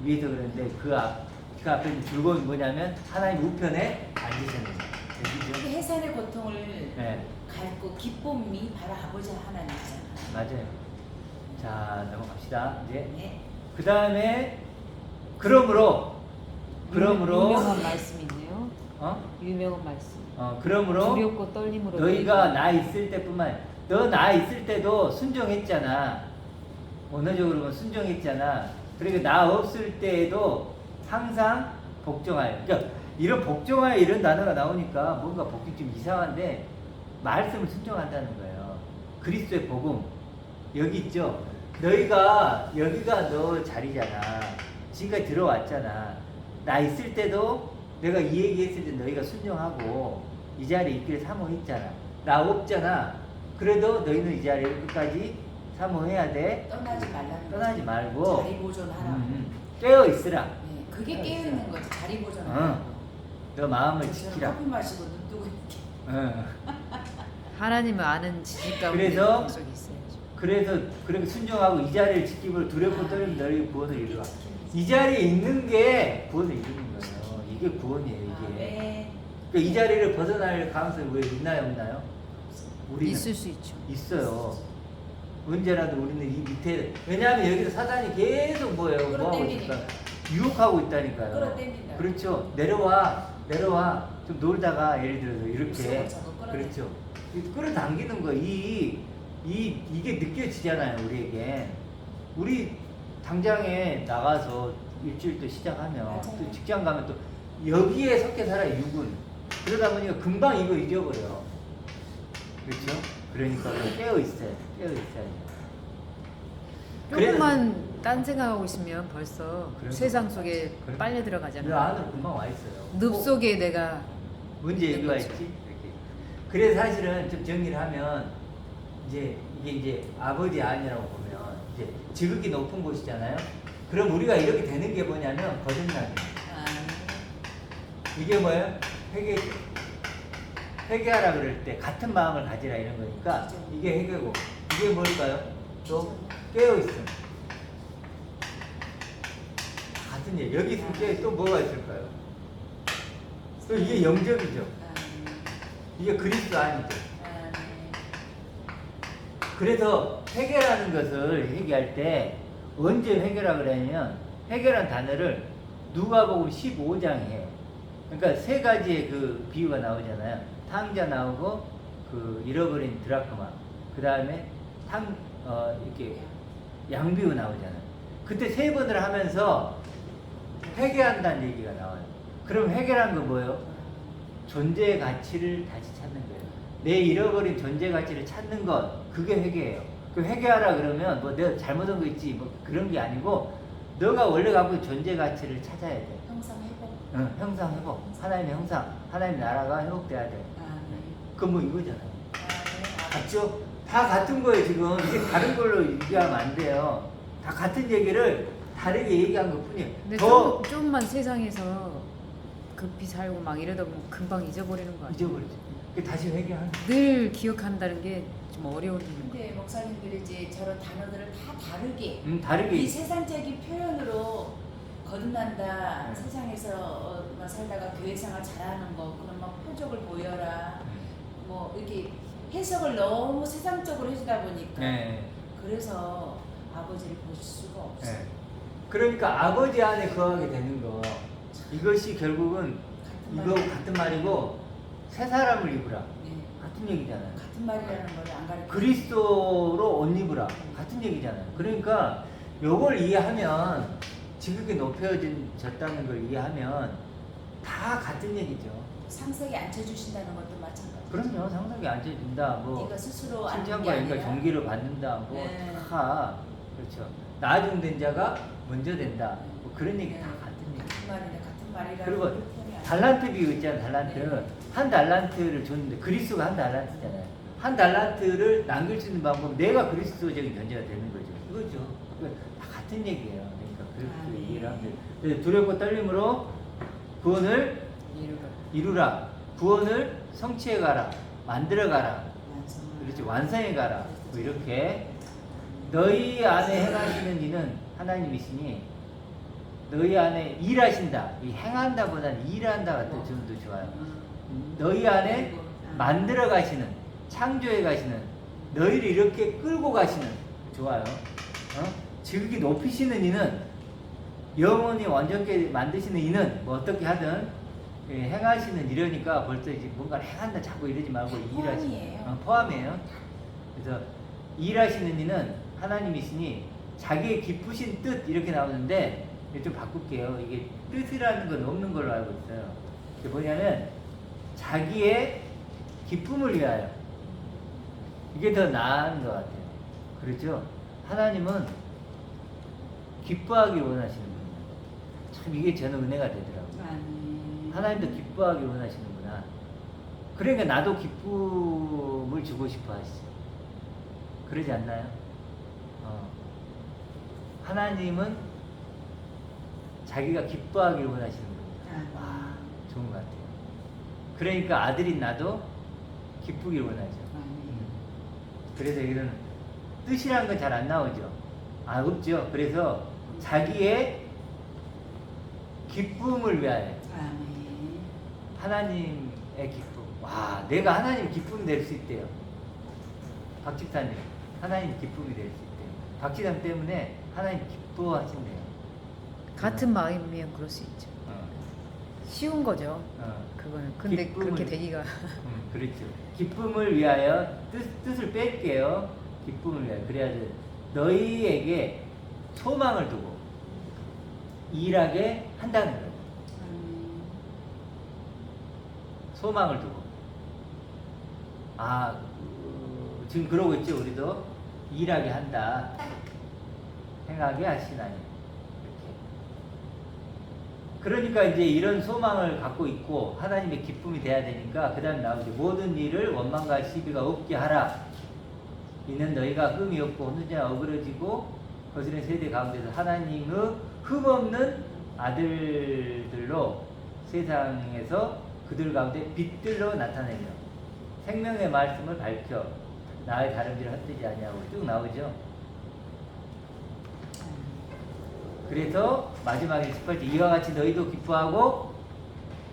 위해서 그랬는데 그 앞에 있는 즐거움이 뭐냐면 하나님 우편에 앉으셨는 거예요. 이게 해산의 고통을 네, 갖고 기쁨이 바로 아버지 하나님이잖아. 맞아요. 자, 넘어갑시다. 이제 네. 그 다음에 그러므로 유명한 말씀이 있네요. 어? 유명한 말씀. 그러므로 두렵고 떨림으로 너희가 나 있을 때뿐만 너 나 있을 때도 순종했잖아. 언어적으로 보면 순종했잖아. 그리고 나 없을 때에도 항상 복종하여. 그러니까 이런 복종하여 이런 단어가 나오니까 뭔가 복종 좀 이상한데 말씀을 순종한다는 거예요. 그리스도의 복음 여기 있죠. 너희가 여기가 너 자리잖아. 지금까지 들어왔잖아. 나 있을 때도 내가 이 얘기했을 때 너희가 순종하고 이 자리에 있기를 사모했잖아. 나 없잖아. 그래도 너희는 이 자리에 끝까지 사모해야 돼. 떠나지 말라는 떠나지 거지. 말고 자리 보존하라고. 깨어 있으라. 네, 그게 깨어 있는 거지. 자리 어. 보존하라고. 너 마음을 저는 지키라. 커피 마시고 눈 뜨고 이렇게. 어. 하나님을 아는 지식 가운데 그래서 계속 있어야죠. 그래서 그렇게 순종하고 이 자리를 지키고 두렵고 떨리면 너희 구원을 이루라. 이 자리에 있는 게 구원을 이루는 거예요. 이게 구원이에요. 이게. 네. 그러니까 이 자리를 벗어날 가능성이 왜 있나요, 없나요? 우리는 있을 수 있죠. 있어요. 언제라도 우리는 이 밑에 왜냐하면 여기서 사단이 계속 뭐예요? 뭐하고 끌어당기니까. 있을까? 유혹하고 있다니까요. 끌어당긴다. 그렇죠. 내려와 좀 놀다가 예를 들어서 이렇게 무서워, 자꾸 끌어당겨. 그렇죠. 끌어당기는 거 이게 느껴지잖아요 우리에게. 우리 당장에 나가서 일주일 또 시작하면 맞아요. 또 직장 가면 또 여기에 섞여 살아요 육은. 그러다 보니까 금방 이거 잊어버려요. 그렇죠? 그러니까 깨어 있어요. 조금만 딴 생각하고 있으면 벌써 그래서- 세상 속에 그래. 빨려 그 들어가잖아. 안으로 금방 와 있어요. 늪 속에 내가 문제 여기가 그렇죠. 있지. 이렇게. 그래서 사실은 좀 정리를 하면 이제 이게 이제 아버지 안이라고 보면 이제 지극히 높은 곳이잖아요. 그럼 우리가 이렇게 되는 게 뭐냐면 거듭나는. 아, 이게 뭐예요? 회개하라 그럴 때 같은 마음을 가지라 이런 거니까 그죠. 이게 회개고 이게 뭘까요? 또 깨어 있음. 같은 얘기. 여기 있을 때 또 뭐가 있을까요? 또 이게 영접이죠. 이게 그리스도 아니죠. 네. 그래서 회개라는 것을 얘기할 때 언제 회개라 그러냐면 회개란 단어를 누가복음 15장에 해요. 그러니까 세 가지의 그 비유가 나오잖아요. 탕자 나오고 그 잃어버린 드라크마, 그 다음에 이렇게 양비유 나오잖아요. 그때 세 번을 하면서 회개한다는 얘기가 나와요. 그럼 회개란 건 뭐예요? 존재의 가치를 다시 찾는 거예요. 내 잃어버린 존재 가치를 찾는 것, 그게 회개예요. 그 회개하라 그러면 뭐 내가 잘못한 거 있지 뭐 그런 게 아니고 너가 원래 갖고 있는 존재 가치를 찾아야 돼. 형상 회복. 응, 형상 회복. 하나님의 형상, 하나님의 나라가 회복돼야 돼. 그건 뭐 이거잖아요. 같죠? 다 같은 거예요 지금. 이게 다른 걸로 얘기하면 안 돼요. 다 같은 얘기를 다르게 얘기한 것 뿐이에요. 근데 더 조금만 세상에서 급히 살고 막 이러다 보면 금방 잊어버리는 거 아니에요? 잊어버리죠. 그 다시 회개하는 거예요. 늘 기억한다는 게 좀 어려운 일인 거예요. 근데 목사님들이 이제 저런 단어들을 다 다르게 다르게 이 세상적인 표현으로 거듭난다. 네. 세상에서 살다가 교회 생활 잘하는 거, 그런 막 표적을 보여라. 뭐 이렇게 해석을 너무 세상적으로 해주다 보니까 네. 그래서 아버지를 보실 수가 없어요. 네. 그러니까 아버지 안에 거하게 되는 거 이것이 결국은 이거 같은 말이고 새 사람을 입으라 네. 같은 얘기잖아요. 같은 말이라는 걸 안 가르쳐. 그리스도로 옷 입으라 같은 얘기잖아요. 그러니까 요걸 이해하면 지극히 높여졌다는 걸 이해하면 다 같은 얘기죠. 상석에 앉혀주신다는 것도 마찬가지. 그럼요. 상석에 앉아준다. 뭐 네가 스스로 앉는 게 칭찬과 인과 아니라 존귀를 받는다. 뭐 네. 다 그렇죠. 나중된 자가 먼저 된다. 뭐 그런 얘기 다 네. 같은 얘기. 같은 말인데 같은 말이라는 그리고 걸 표현이 안 달란트 비유 있잖아요. 달란트. 네. 한 달란트를 줬는데 그리스도가 한 달란트잖아요. 한 달란트를 남길 수 있는 방법은 내가 그리스도적인 존재가 되는 거죠. 이거죠. 그러니까 다 같은 얘기예요. 그러니까 그렇게 네. 이해를 하면 돼요. 그래서 두렵고 떨림으로 구원을 이루라. 이루라. 구원을 성취해 가라. 만들어 가라. 완성을. 그렇지. 완성해 가라. 뭐 이렇게 너희 안에 행하시는 이는 하나님이시니 너희 안에 일하신다. 이 행한다보다는 일한다가 더 좀 더 좋아요. 너희 안에 만들어 가시는, 창조해 가시는, 너희를 이렇게 끌고 가시는, 좋아요. 지극히 높이시는 이는, 영원히 완전케 만드시는 이는, 뭐 어떻게 하든, 행하시는 이러니까 벌써 이제 뭔가를 행한다 자꾸 이러지 말고 포함이에요. 포함이에요. 그래서 일하시는 이는 하나님이시니 자기의 기쁘신 뜻 이렇게 나오는데 좀 바꿀게요. 이게 뜻이라는 건 없는 걸로 알고 있어요. 이게 뭐냐면 자기의 기쁨을 위하여 이게 더 나은 것 같아요. 그렇죠? 하나님은 기뻐하기 원하시는 분이에요. 참 이게 저는 은혜가 되더라고요. 아니. 하나님도 기뻐하기 원하시는구나. 그러니까 나도 기쁨을 주고 싶어 하시죠. 그러지 않나요? 하나님은 자기가 기뻐하길 원하시는 겁니다. 와, 좋은 것 같아요. 그러니까 아들인 나도 기쁘길 원하죠. 그래서 이런 뜻이라는 건 잘 안 나오죠. 없죠. 그래서 자기의 기쁨을 위하여 하나님의 기쁨. 와, 내가 하나님 기쁨이 될 수 있대요. 박집사님, 하나님 기쁨이 될 수 있대요. 박집사님 때문에 하나님 기뻐하신대요. 같은 마음이면 그럴 수 있죠. 쉬운 거죠. 그거는. 근데 기쁨을- 그렇게 되기가 그렇죠. 기쁨을 위하여 뜻을 뺄게요. 기쁨을 위하여. 그래야지 너희에게 소망을 두고 일하게 한다는 거예요. 소망을 두고. 지금 그러고 있죠. 우리도 일하게 한다. 행하게 하시나니. 그러니까 이제 이런 소망을 갖고 있고 하나님의 기쁨이 돼야 되니까 그 다음 나오죠. 모든 일을 원망과 시비가 없게 하라. 이는 너희가 흠이 없고 혼자 어그러지고 거스른 세대 가운데서 하나님의 흠없는 아들들로 세상에서 그들 가운데 빛들로 나타내며 생명의 말씀을 밝혀 나의 다름질을 헛되지 아니하고 쭉 나오죠. 그래서 마지막에 18절 이와 같이 너희도 기뻐하고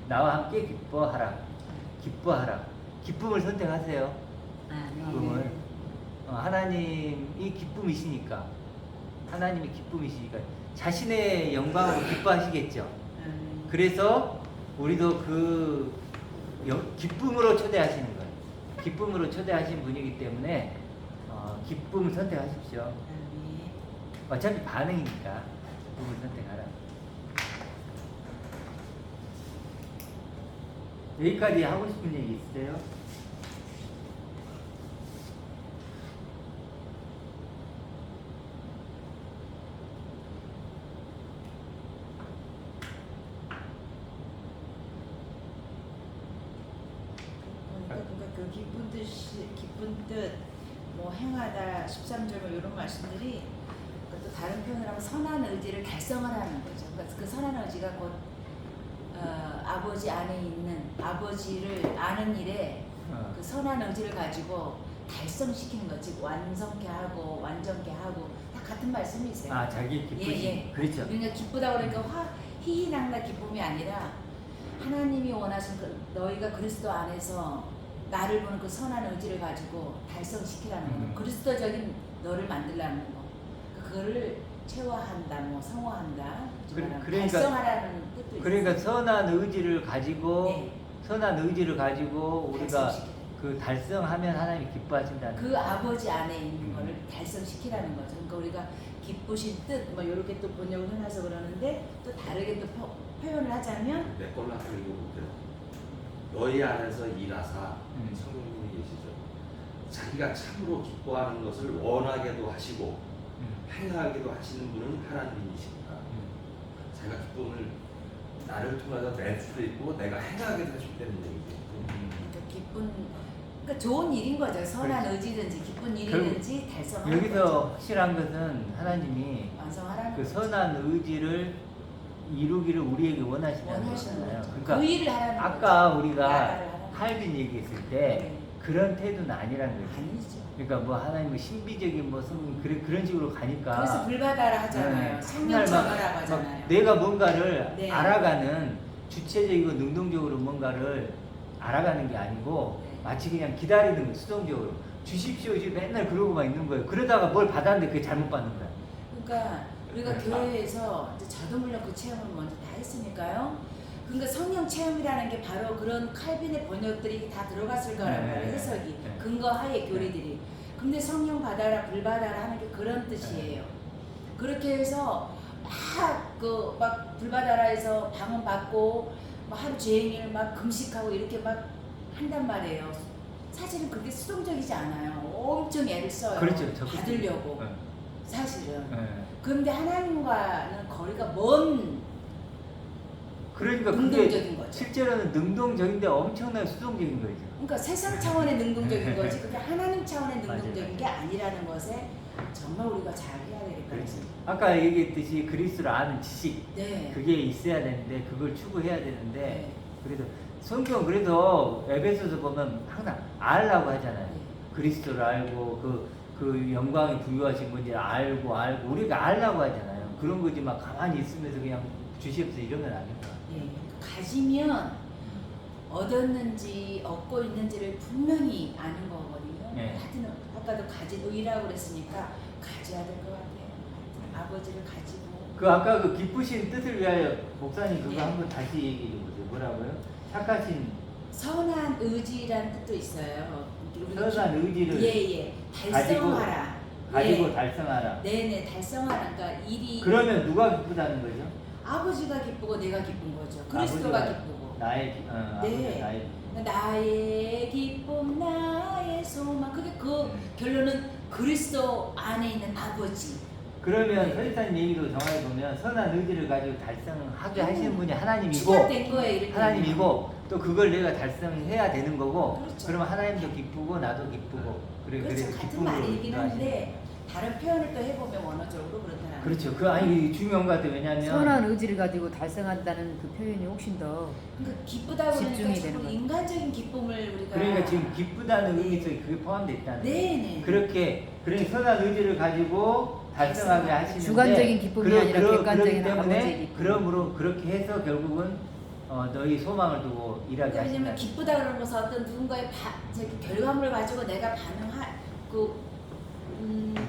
나와 함께 기뻐하라. 기뻐하라. 기쁨을 선택하세요. 기쁨을. 하나님이 기쁨이시니까. 하나님이 기쁨이시니까 자신의 영광으로 기뻐하시겠죠. 그래서 우리도 그 기쁨으로 초대하시는 거예요. 기쁨으로 초대하신 분이기 때문에 기쁨을 선택하십시오. 어차피 반응이니까. 기쁨을 선택하라. 여기까지 하고 싶은 얘기 있으세요? 그러니까 그 기쁜 뜻, 뭐 행하다, 13절 뭐 이런 말씀들이 또 다른 표현을 하면 선한 의지를 달성을 하는 거죠. 그러니까 그 선한 의지가 곧 아버지 안에 있는 아버지를 아는 일에 그 선한 의지를 가지고 달성시키는 거지. 완성케 하고 완전케 하고 다 같은 말씀이세요. 자기 기쁘시. 예. 그렇죠. 그러니까 기쁘다 그러니까 희희낙낙 기쁨이 아니라 하나님이 원하신 너희가 그리스도 안에서 나를 보는 그 선한 의지를 가지고 달성시키라는 거는 그리스도적인 너를 만들라는 거. 그거를 체화한다, 뭐 성화한다, 그러니까- 달성하라는 뜻도 그러니까 있어요. 선한 의지를 가지고 네. 선한 의지를 가지고 우리가 달성시키라. 그 달성하면 하나님이 기뻐하신다는 그 거예요. 아버지 안에 있는 거를 달성시키라는 거죠. 그러니까 우리가 기쁘신 뜻, 뭐 이렇게 또 번역을 해놔서 그러는데 또 다르게 또 표현을 하자면 내 걸로 한번 읽어볼게요. 너희 안에서 일하사 성령님이 계시죠. 자기가 참으로 기뻐하는 것을 원하게도 하시고 행하게도 하시는 분은 하나님이십니다. 자기가 기쁨을 나를 통해서 낼 수도 있고 내가 행하게도 해주기 때문에 얘기죠. 그러니까 기쁜, 그러니까 좋은 일인 거죠. 선한 그렇죠. 의지든지 기쁜 일이든지 달성하는 여기서 거죠. 확실한 것은 하나님이 완성하라는 그 거죠. 선한 의지를 이루기를 우리에게 원하시는 원하시잖아요. 거죠. 그러니까 그 일을 하라는 아까 거죠. 우리가 야가를 하라는 칼빈 얘기했을 때 네. 그런 태도는 아니라는 거죠. 아니죠. 그러니까 뭐 하나님의 신비적인 무슨 그런 식으로 가니까 그래서 불바다라 하잖아요. 네. 성령처가라고 막 하잖아요. 내가 뭔가를 네. 알아가는 주체적이고 능동적으로 뭔가를 알아가는 게 아니고 네. 마치 그냥 기다리는 거예요. 수동적으로 주십시오 맨날 그러고만 있는 거예요. 그러다가 뭘 받았는데 그게 잘못 받는 거야. 그러니까 우리가 네. 교회에서 이제 저도 물론 그 체험을 먼저 다 했으니까요. 그러니까 성령 체험이라는 게 바로 그런 칼빈의 번역들이 다 들어갔을 거란 네. 말이에요. 해석이 네. 근거하에 교리들이. 근데 성령 받아라 불 받아라 하는 게 그런 뜻이에요. 그렇게 해서 막 불 받아라 해서 방언 받고 막 하루 종일 막 금식하고 이렇게 막 한단 말이에요. 사실은 그게 수동적이지 않아요. 엄청 애를 써요. 그렇죠. 받으려고. 네. 사실은. 네. 그런데 하나님과는 거리가 먼 그러니까 그게 능동적인 거죠. 실제로는 능동적인데 엄청나게 수동적인 거죠. 그러니까 세상 차원의 능동적인 거지 그게 하나님 차원의 맞아요. 능동적인 게 아니라는 것에 정말 우리가 잘 해야 되겠다. 그렇지. 아까 얘기했듯이 그리스도를 아는 지식 네. 그게 있어야 되는데 그걸 추구해야 되는데 네. 그래도 성경 그래도 에베소서 보면 항상 알라고 하잖아요. 네. 그리스도를 알고 그 영광이 부유하신 분이 알고 우리가 알라고 하잖아요. 그런 거지 막 가만히 있으면서 그냥 주시옵소서 이러면 안 된다. 예. 가지면 얻었는지 얻고 있는지를 분명히 아는 거거든요. 네. 하여튼 아까도 가진 의라고 그랬으니까 가져야 될 것 같아요. 하여튼 아버지를 가지고 그 아까 그 기쁘신 뜻을 위하여 목사님 그거 네. 한번 다시 얘기해 보세요. 뭐라고요? 착하신 선한 의지라는 뜻도 있어요. 우리가 선한 의지를 예예 달성하라. 가지고 예. 달성하라. 네네 달성하라. 그러니까 일이 그러면 누가 기쁘다는 거죠? 아버지가 기쁘고 내가 기쁜 거죠. 그리스도가 아버지가 기쁘고. 나의 네. 나의 나의 기쁨 나의 소망 그게 그 결론은 그리스도 안에 있는 아버지. 그러면 설사님 얘기로 정하게 보면 선한 의지를 가지고 달성하게 하시는 분이 하나님이고 추가된 거예요. 이렇게 하나님이고 또 그걸 내가 달성해야 되는 거고 그렇죠. 그러면 하나님도 기쁘고 나도 기쁘고 그렇죠. 그래서 같은 기쁨으로 말이긴 인도하시는 한데 다른 표현을 또 해보면 원어적으로 그렇다는 그렇죠. 그 아니 중요한 것 같아요. 왜냐하면 선한 의지를 가지고 달성한다는 그 표현이 훨씬 더 그러니까 기쁘다 그러니까 집중이 자꾸 되는 거죠. 인간적인 기쁨을 우리가 그러니까 지금 기쁘다는 의미 속에 그게 포함되어 있다는 거예요. 네네 그렇게 그러니 선한 의지를 가지고 달성하게 하시는데 주관적인 기쁨이 아니라 객관적인 그렇기 때문에 아버지의 기쁨. 그러므로 그렇게 해서 결국은 너희 소망을 두고 일하게 그러니까 왜냐면 하신다. 기쁘다 그러는 것은 어떤 누군가의 저기 결과물을 가지고 내가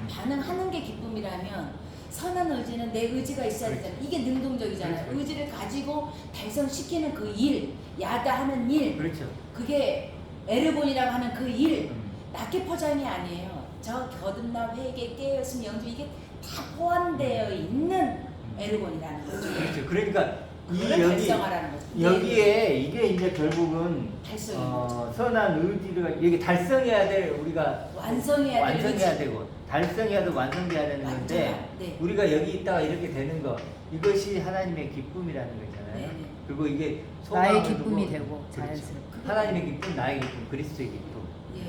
반응하는 게 기쁨이라면 선한 의지는 내 의지가 있어야 되잖아요. 이게 능동적이잖아요. 그렇죠. 의지를 가지고 달성시키는 그 일, 야다하는 일, 그렇죠. 그게 에르본이라고 하는 그 일, 음. 낱개 포장이 아니에요. 저 거듭나 회개 깨었음 영주 이게 다 포함되어 있는 에르본이라는 거죠. 그렇죠. 그러니까 이 그걸 여기 달성하라는 거죠. 여기에 이게 이제 결국은 달성인 거죠. 선한 의지를 이게 달성해야 될 우리가 완성해야 될 완성해야 의지. 되고 달성해야 되고 완성돼야 되는 건데 완전, 네. 우리가 여기 있다가 이렇게 되는 거 이것이 하나님의 기쁨이라는 거잖아요. 네, 네. 그리고 이게 나의 소망을 기쁨이 두고 되고 그렇죠. 자연스럽게. 하나님의 기쁨, 나의 기쁨, 그리스도의 기쁨. 예.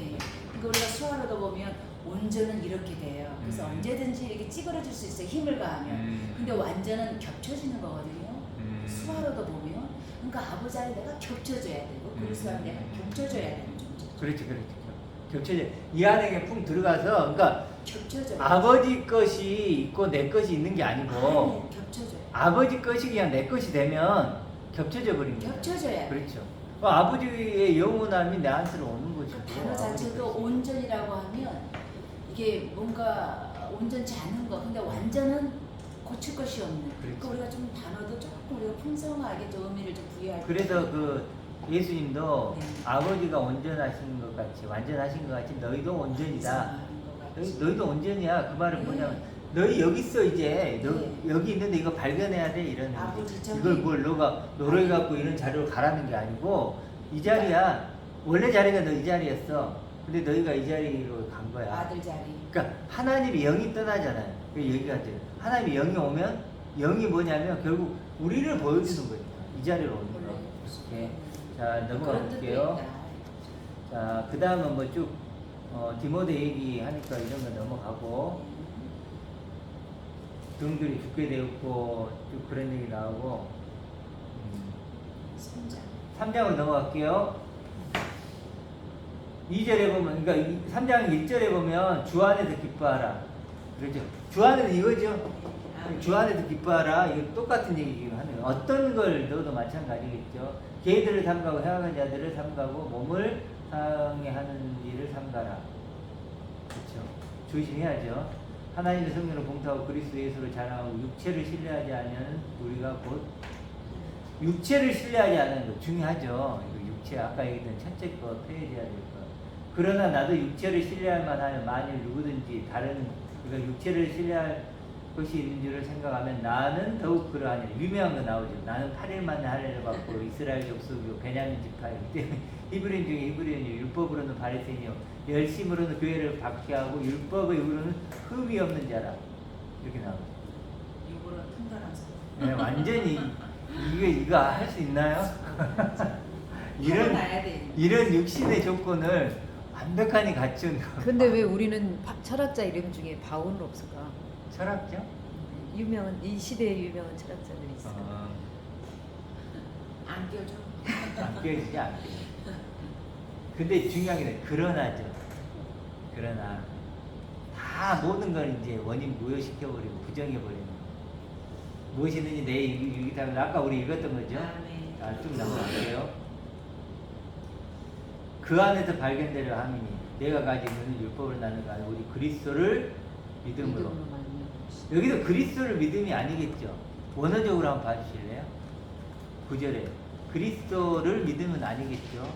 그러니까 우리가 수화로도 보면 온전은 이렇게 돼요. 그래서 언제든지 이렇게 찌그러질 수 있어요. 힘을 가하면. 근데 완전은 겹쳐지는 거거든요. 수화로도 보면. 그러니까 아버지 안에 내가 겹쳐져야 되고 그리스도 안에 내가 겹쳐져야 되는 존재. 그렇죠, 그렇죠. 겹쳐져. 이 안에 풍 들어가서, 그러니까 겹쳐져요. 아버지 것이 있고 내 것이 있는 게 아니고 아니, 겹쳐져요. 아버지 것이 그냥 내 것이 되면 겹쳐져 버린 거예요. 겹쳐져야 돼. 그렇죠. 그 아버지의 영원함이 내한테로 오는 그 것이고. 단어 자체도 온전이라고 하면 이게 뭔가 온전치 않은 거. 근데 완전은 고칠 것이 없는. 그러니까 그렇지. 우리가 좀 단어도 조금 우리가 풍성하게 좀 의미를 좀 부여할. 그래서 그 예수님도 네. 아버지가 온전하신 것 같이 완전하신 것 같이 너희도 온전이다. 너희도 온전이야. 그 말은 네. 뭐냐면 너희 여기 있어 이제 너, 네. 여기 있는데 이거 발견해야 돼 이런 아버지 의미. 저기- 이걸 뭘 너가 노래 갖고 이런 자료를 가라는 게 아니고 이 자리야. 원래 자리가 너 이 자리였어. 근데 너희가 이 자리로 간 거야. 아들 자리. 그러니까 하나님이 영이 떠나잖아요. 그 얘기가 돼요. 하나님이 영이 오면 영이 뭐냐면 결국 우리를 보여주는 거니까 이 자리로 오는 거. 네. 자 넘어갈게요. 자 그 다음은 뭐쭉 디모데 얘기하니까 이런 거 넘어가고 등들이 죽게 되었고 쭉 그런 얘기 나오고 3장. 3장으로 넘어갈게요. 2절에 보면 그러니까 3장 1절에 보면 주 안에서 기뻐하라. 그렇죠. 주 안에서 이거죠. 주 안에서 기뻐하라. 이거 똑같은 얘기긴 하네요. 어떤 걸 넣어도 마찬가지겠죠. 개들을 삼가고 행악한 자들을 삼가고 몸을 상해하는 일을 삼가라. 그렇죠. 조심해야죠. 하나님의 성령을 봉투하고 그리스도 예수를 자랑하고 육체를 신뢰하지 않는 우리가 곧 육체를 신뢰하지 않는 거 중요하죠. 이거 육체 아까 얘기했던 첫째 거 폐해져야 될 거. 그러나 나도 육체를 신뢰할 만하면 만일 누구든지 다른 그러니까 육체를 신뢰할 것이 있는 줄을 생각하면 나는 더욱 그러하니 유명한 거 나오죠. 나는 8일 만에 할례를 받고 이스라엘 족속이고 베냐민 지파이기 때문에 히브리인 중에 히브리인이요 율법으로는 바리새인이요 열심으로는 교회를 박해하고 율법의 의로는 흠이 없는 자라 이렇게 나오죠. 육으로 통달한 사람. 네, 완전히 이거 할 수 있나요? 나야 돼. 이런 육신의 조건을 완벽하니 갖춘 근데 왜 우리는 철학자 이름 중에 바울은 없을까? 철학자? 유명한 이 시대에 유명한 철학자들이 있어. 안 껴줘. 안 깨지지 안 깨지. 근데 중요한 게 그러나죠. 그러나 다 모든 걸 이제 원인 무효시켜버리고 부정해버리는 무엇이든지 내 유기담을 아까 우리 읽었던 거죠. 네. 자, 쭉 넘어갈게요. 그 안에서 발견되려 함이니 내가 가진 것은 율법을 나누는 거 아니고 우리 그리스도를 믿음으로. 말미암아. 여기서 그리스도를 믿음이 아니겠죠. 원어적으로 한번 봐주실래요? 9절에 그리스도를 믿음은 아니겠죠.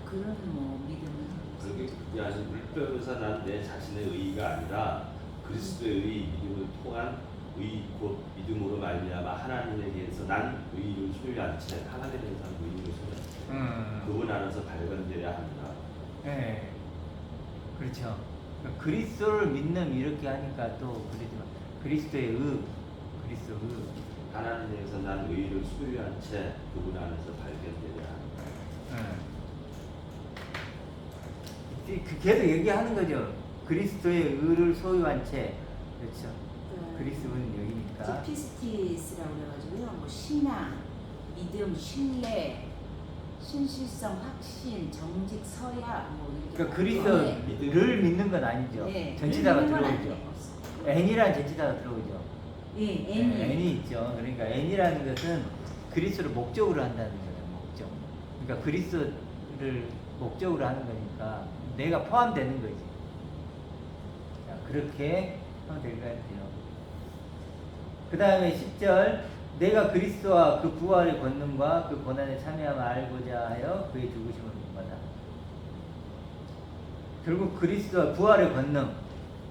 그런 뭐 믿음은. 그게 아직 물병에서 난 내 자신의 의의가 아니라 그리스도의 의 믿음을 통한 의 곧 믿음으로 말미암아 하나님에게서 난 의를 소유한 채 하나님에게서 의를 소유한 그분 안에서 발견되려 합니다. 네, 그렇죠. 그러니까 그리스도를 믿는 이렇게 하니까 또 그러지만 그리스도의 그리스도 하나님에게서 난 의를 소유한 채 그분 안에서 발견되려 합니다. 계속 얘기하는 거죠. 그리스도의 의를 소유한 채, 그렇죠. 그리스도는 여기니까. 피스티스라고 그래가지고요. 뭐 신앙, 믿음, 신뢰, 신실성, 확신, 정직, 서약 뭐 이렇게. 그러니까 그리스도를 믿는 건 아니죠. 네. 전치사가 믿는 건 들어오죠. 아니에요. N이라는 전치사가 들어오죠. 예, N이. N이 있죠. 그러니까 N이라는 것은 그리스도를 목적으로 한다는 거예요. 목적. 그러니까 그리스도를 목적으로 하는 거니까 내가 포함되는 거지. 자, 그렇게 하면 될 것 같아요. 그 다음에 10절 내가 그리스도와 그 부활의 권능과 그 고난에 참여함을 알고자 하여 그의 죽으심을 본받아. 결국 그리스도와 부활의 권능,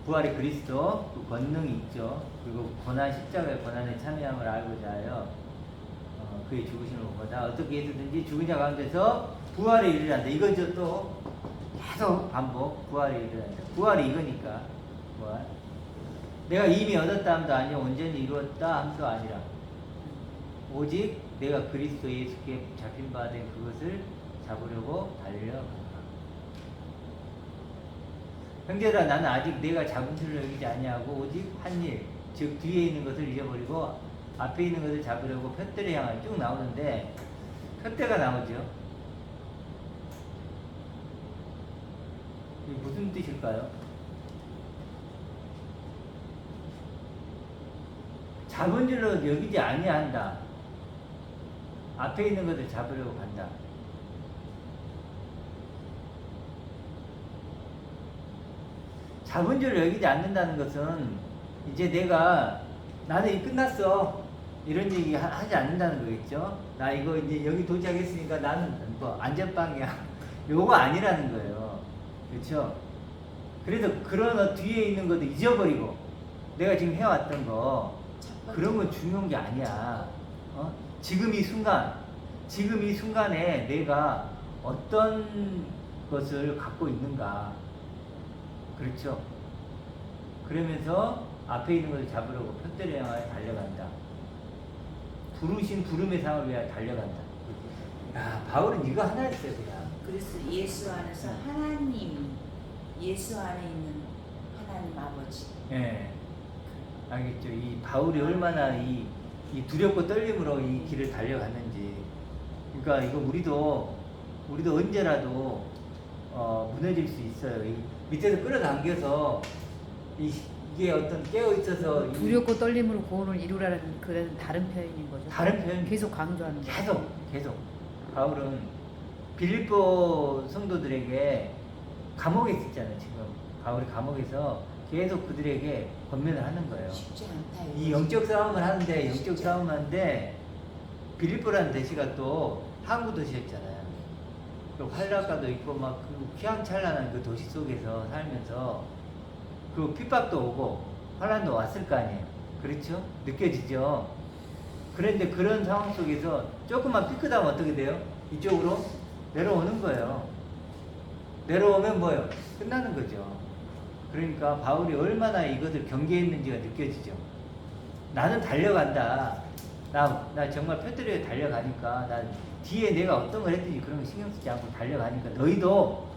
부활의 그리스도 그 권능이 있죠. 그리고 고난 십자가의 고난에 참여함을 알고자 하여 그의 죽으심을 본받아. 어떻게 해서든지 죽은 자 가운데서 부활에 이르란다. 이거죠. 또 계속 반복 부활에 이르란다. 부활이 이거니까 부활. 내가 이미 얻었다 함도 아니요 온전히 이루었다 함도 아니라 오직 내가 그리스도 예수께 잡힌 바 된 그것을 잡으려고 달려간다. 형제들아 나는 아직 내가 잡은 줄을 여기지 아니하고 오직 한 일, 즉 뒤에 있는 것을 잊어버리고 앞에 있는 것을 잡으려고 푯대를 향하여 쭉 나오는데 푯대가 나오죠. 이게 무슨 뜻일까요? 잡은 줄로 여기지 아니한다. 앞에 있는 것을 잡으려고 간다. 자본주의를 여기지 않는다는 것은 이제 내가 나는 이 끝났어 이런 얘기 하지 않는다는 거겠죠. 나 이거 이제 여기 도착했으니까 나는 뭐 안전빵이야 요거 아니라는 거예요. 그렇죠? 그래서 그런 뒤에 있는 것도 잊어버리고 내가 지금 해왔던 거 그런 건 중요한 게 아니야. 지금 이 순간에 내가 어떤 것을 갖고 있는가. 그렇죠? 그러면서 앞에 있는 것을 잡으려고 편들의 향하여 달려간다. 부르신 부름의 상을 위하여 달려간다. 야, 바울은 이거 하나 했어요, 그냥. 그래서 예수 안에서 하나님, 예수 안에 있는 하나님 아버지. 예. 알겠죠? 이 바울이 얼마나 이 두렵고 떨림으로 이 길을 달려갔는지. 그러니까 이거 우리도 언제라도 무너질 수 있어요. 이 밑에서 끌어당겨서 이게 어떤 깨어 있어서 두렵고 떨림으로 구원을 이루라는 그런 다른 표현인 거죠. 다른 표현 계속 강조하는 거죠. 계속 바울은 빌립보 성도들에게 감옥에 있었잖아요. 지금 바울이 감옥에서 계속 그들에게 권면을 하는 거예요. 쉽지 않다. 이 영적 싸움을 하는데 영적 싸움을 하는데 빌립보라는 도시가 또 항구 도시였잖아요. 그 활락가도 있고 막 그 휘황찬란한 그 도시 속에서 살면서 그 핍박도 오고 환란도 왔을 거 아니에요. 그렇죠? 느껴지죠? 그런데 그런 상황 속에서 조금만 삐끗하면 어떻게 돼요? 이쪽으로 내려오는 거예요. 내려오면 뭐예요? 끝나는 거죠. 그러니까 바울이 얼마나 이것을 경계했는지가 느껴지죠. 나는 달려간다. 나 정말 펴들여 달려가니까 나 뒤에 내가 어떤 걸 했든지 그런 거 신경 쓰지 않고 달려가니까 너희도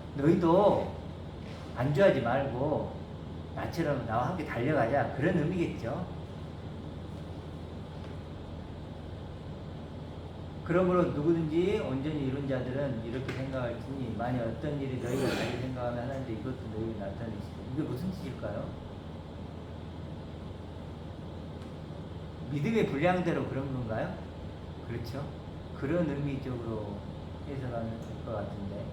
안주하지 말고 나처럼 나와 함께 달려가자. 그런 의미겠죠. 그러므로 누구든지 온전히 이룬 자들은 이렇게 생각할지니 만약 어떤 일이 너희가 달리 생각하면 하는데 이것도 너희에게 나타내시고. 이게 무슨 뜻일까요? 믿음의 분량대로 그런 건가요? 그렇죠? 그런 의미 쪽으로 해석하면 될 것 같은데.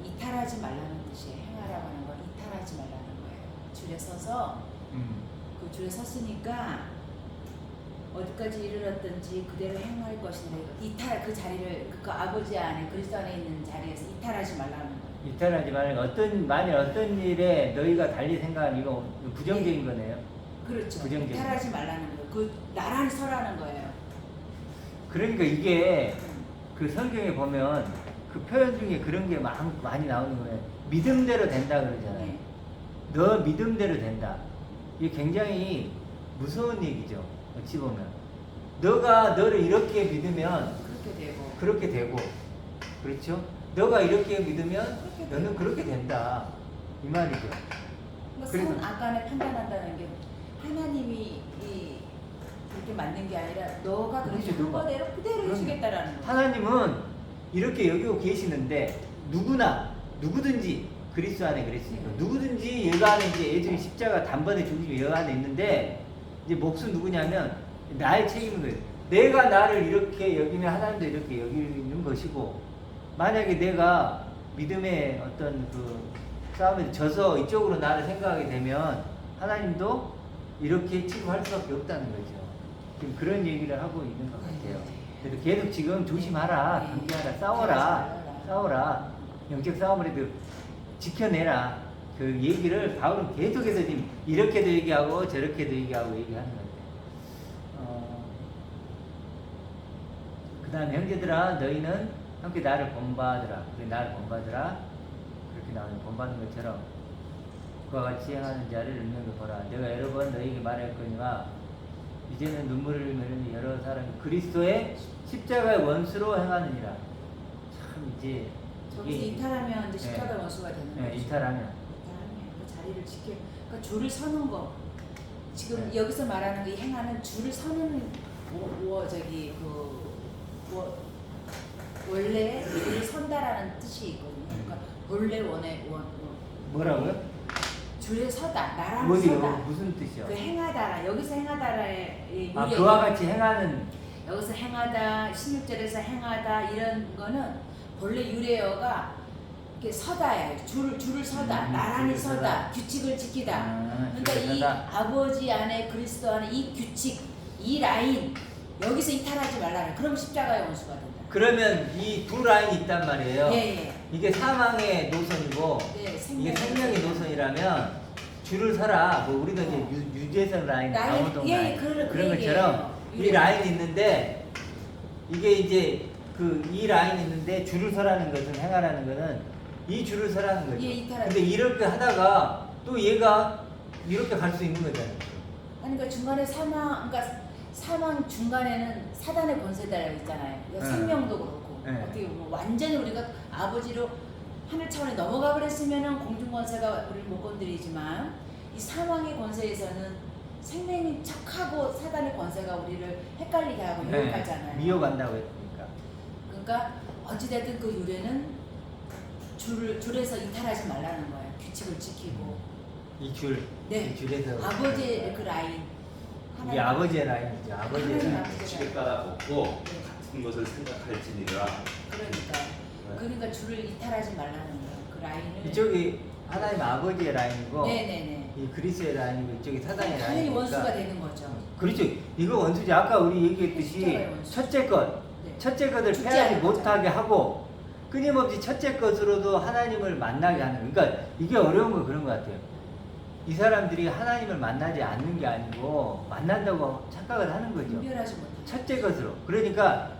이탈하지 말라는 뜻이에요. 행하라고 하는 건 이탈하지 말라는 거예요. 줄에 서서 그 줄에 섰으니까 어디까지 이르렀든지 그대로 행할 것이다. 이탈 그 자리를 그 아버지 안에 그리스도 안에 있는 자리에서 이탈하지 말라는 거예요. 이탈하지 말고 만약 어떤 일에 너희가 달리 생각하는 이거 부정적인 거네요. 그렇죠. 부정적인 이탈하지 말라는 거예요. 그 나란히 서라는 거예요. 그러니까 이게 그 성경에 보면 그 표현 중에 그런 게 많이 나오는 거예요. 믿음대로 된다 그러잖아요. 네. 너 믿음대로 된다. 이게 굉장히 무서운 얘기죠. 어찌 보면. 너가 너를 이렇게 믿으면 그렇게 되고. 그렇죠? 너가 이렇게 믿으면 너는 그렇게 된다. 이 말이죠. 그러니까 선 악간에 판단한다는 게 하나님이 그렇게 만든 게 아니라 너가 그렇게 그렇죠, 한 거대로 그대로 해주겠다라는 거. 하나님은 이렇게 여기고 계시는데 누구든지 그리스도 안에 그랬으니까 누구든지 얘가 안에 이제 예수님 십자가 단번에 죽으시면 얘가 안에 있는데 이제 몫은 누구냐면 나의 책임인 거예요. 내가 나를 이렇게 여기면 하나님도 이렇게 여기는 것이고 만약에 내가 믿음의 어떤 그 싸움에 져서 이쪽으로 나를 생각하게 되면 하나님도 이렇게 취급할 수밖에 없다는 거죠. 지금 그런 얘기를 하고 있는 것 같아요. 그래서 계속 지금 조심하라, 경계하라, 싸워라. 영적 싸움을 해도 지켜내라. 그 얘기를 바울은 계속해서 지금 이렇게도 얘기하고 저렇게도 얘기하는 것 같아요. 그 다음에 형제들아 너희는 함께 나를 본받으라. 그렇게 나오는 본받는 것처럼 그와 같이 행하는 자를 눈여겨 보라. 내가 여러 번 너희에게 말했거니와 이제는 눈물을 흘리는 여러 사람이 그리스도의 십자가의 원수로 행하느니라. 참 이제 저기서 이탈하면 이제 십자가 원수가 되는 거죠. 이탈하면 그 자리를 지켜. 그러니까 줄을 서는 거. 지금 여기서 말하는 이 행하는 줄을 서는 원래 줄을 선다라는 뜻이 있거든요. 그러니까 본래 원에 뭐라고요? 줄에 서다, 나랑 어디요? 서다. 무슨 뜻이요? 그 행하다라, 여기서 행하다라의 아, 유래. 그와 같이 행하는. 여기서 행하다, 16절에서 행하다 이런 거는 본래 유래어가 이렇게 서다야. 줄을 서다, 나란히 줄을 서다, 규칙을 지키다. 아, 그러니까 줄을 이 서다. 아버지 안에 그리스도 안에 이 규칙, 이 라인 여기서 이탈하지 말라. 그럼 십자가의 원수가 된다. 그러면 이 두 라인이 있단 말이에요. 예. 이게 사망의 노선이고 네, 이게 생명의 노선이라면 줄을 서라. 뭐 우리도 이제 유재선 라인, 라인, 강호동 예, 라인 그런 그런 것처럼 얘기예요. 이 라인이 있는데 이게 이제 그 이 라인이 있는데 줄을 서라는 것은 행하라는 것은 이 줄을 서라는 거죠. 예, 이탈하는 근데 이렇게 하다가 또 얘가 이렇게 갈 수 있는 거잖아요. 그러니까 중간에 사망 중간에는 사단의 권세다라고 있잖아요. 생명도 그렇고 네. 어떻게 보면 완전히 우리가 아버지로 하늘 차원에 넘어가 버렸으면은 공중 권세가 우리를 못 건드리지만 이 사망의 권세에서는 생명인 척하고 사단의 권세가 우리를 헷갈리게 하고 유혹하잖아요. 미혹한다고 했으니까. 그러니까 어찌됐든 그 유래는 줄에서 이탈하지 말라는 거예요. 규칙을 지키고. 이 줄, 네. 이 줄에서 아버지의 그 라인. 이게 아버지의 라인이죠. 아버지의 하나님 라인. 아버지. 규칙에 따라 걷고 같은 것을 생각할지니라. 그러니까 줄을 이탈하지 말라는 거예요. 그 라인을. 이쪽이 하나님 아버지의 라인이고 네네네. 이 그리스의 라인이고 이쪽이 사단의 당연히 라인이니까. 원수가 되는 거죠. 그렇죠. 이거 원수지. 아까 우리 얘기했듯이 십자가의 원수. 첫째 것, 네. 첫째 것을 죽지 패하지 않은 못하게 하고 끊임없이 첫째 것으로도 하나님을 만나게 하는. 그러니까 이게 어려운 거 그런 것 같아요. 이 사람들이 하나님을 만나지 않는 게 아니고 만난다고 착각을 하는 거죠. 분별하지 못해. 첫째 것으로. 그러니까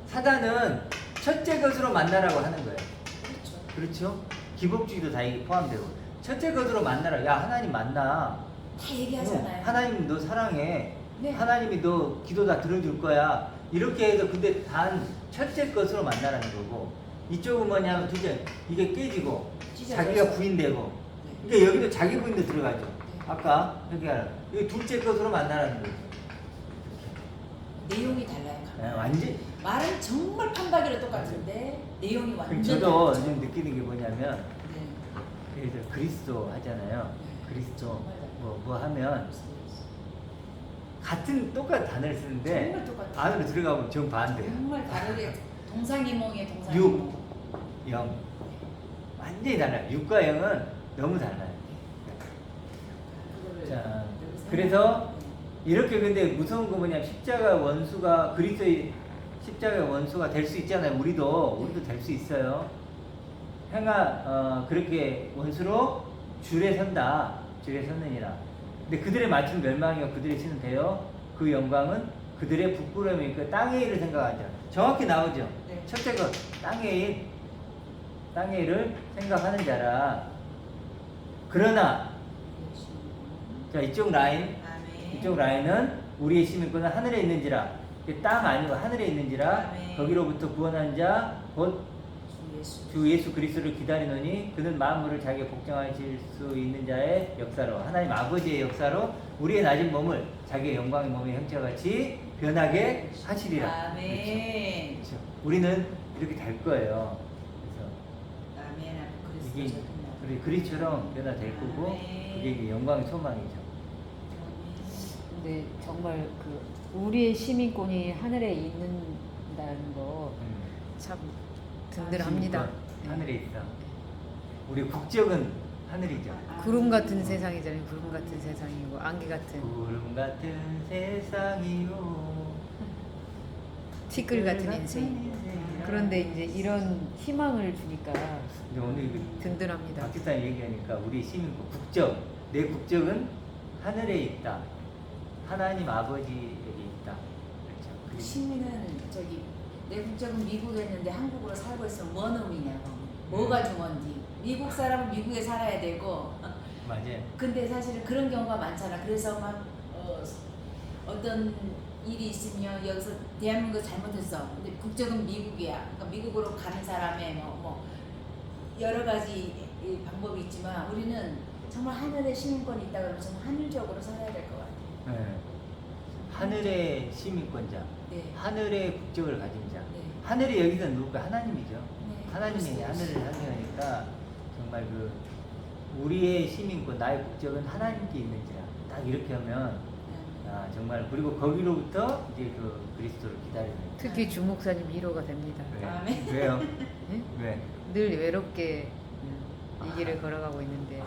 사단은 첫째 것으로 만나라고 하는 거예요. 그렇죠. 그렇죠? 기복주의도 다 이게 포함되고 첫째 것으로 만나라. 야 하나님 만나. 다 얘기하잖아요. 하나님 너 사랑해. 네. 하나님이 너 기도 다 들어줄 거야. 이렇게 해서 근데 단 첫째 것으로 만나라는 거고 이쪽은 뭐냐면 둘째 이게 깨지고 찢어져서. 자기가 부인되고 네. 그러니까 여기도 자기 부인도 들어가죠. 네. 아까 여기 하나 이게 둘째 것으로 만나라는 거죠. 내용이 달라요. 네, 완전. 말은 정말 판박이로 똑같은데 내용이 완전 저도 다르죠. 요즘 느끼는 게 뭐냐면 네. 예를 들어 그리스도 하잖아요. 그리스도 뭐 하면 같은 똑같은 단어를 쓰는데 정말 똑같아요. 안으로 들어가면 정반대야. 정말 다르게 동상이몽이에요. 6, 동상이몽. 0 완전히 달라요. 6과 0은 너무 달라요. 그거를 자, 여기서 그래서 네. 이렇게 근데 무서운 거 뭐냐면 십자가 원수가 그리스도의 십자가 원수가 될 수 있잖아요. 우리도 될 수 있어요. 그렇게 원수로 줄에 선다. 줄에 섰느니라. 근데 그들의 말씀 멸망이요 그들의 신은 되어 그 영광은 그들의 부끄러움이 그 땅의 일을 생각하죠. 정확히 나오죠. 네. 첫째 것 땅의 일을 생각하는 자라. 그러나 자 이쪽 라인 아멘. 이쪽 라인은 우리의 시민권은 하늘에 있는지라. 이게 땅 아니고 하늘에 있는지라. 아멘. 거기로부터 구원한 자 곧 주 예수. 주 예수 그리스도를 기다리노니 그는 만물을 자기가 복종하실 수 있는 자의 역사로 하나님 아버지의 역사로 우리의 낮은 몸을 자기의 영광의 몸의 형체와 같이 변하게 하시리라. 아멘. 그렇죠. 우리는 이렇게 될 거예요. 아멘. 그래서 이게 그리스도 그리처럼 변화될 거고 아멘. 그게 이제 영광의 소망이죠. 근데 정말 그 우리의 시민권이 하늘에 있는다는 거 참 든든합니다. 하늘에 있어. 우리 국적은 하늘이죠. 구름 같은 세상이잖아요. 구름 같은 세상이고 안개 같은 구름 같은 세상이요. 티끌 같은 인생. 그런데 이제 이런 희망을 주니까 근데 오늘 든든합니다. 박지탄 얘기하니까 우리 시민권 국적 내 국적은 하늘에 있다. 하나님 아버지에게 있다. 그렇죠. 그리고 시민은 내 국적은 미국에 있는데 한국으로 살고 있으면 뭔 의미냐고. 뭐가 중요한지. 미국 사람은 미국에 살아야 되고. 맞아요. 근데 사실은 그런 경우가 많잖아. 그래서 막 어떤 일이 있으면 여기서 대한민국 잘못했어. 근데 국적은 미국이야. 그러니까 미국으로 가는 사람의 뭐 여러 가지 이 방법이 있지만 우리는 정말 하늘에 시민권이 있다 그러면 정말 하늘적으로 살아야 될 것 같아요. 네. 하늘의 시민권자, 네. 하늘의 국적을 가진 자. 네. 하늘이 여기서 누굴까? 하나님이죠. 네. 하나님이 그렇습니다. 하늘을 상징하니까 정말 우리의 시민권, 나의 국적은 하나님께 있는 자야. 딱 이렇게 하면 아, 정말 그리고 거기로부터 이제 그 그리스도를 기다리는. 특히 주 목사님 위로가 됩니다. 왜? 아멘. 왜요? 예? 왜? 늘 외롭게 이 길을 걸어가고 있는데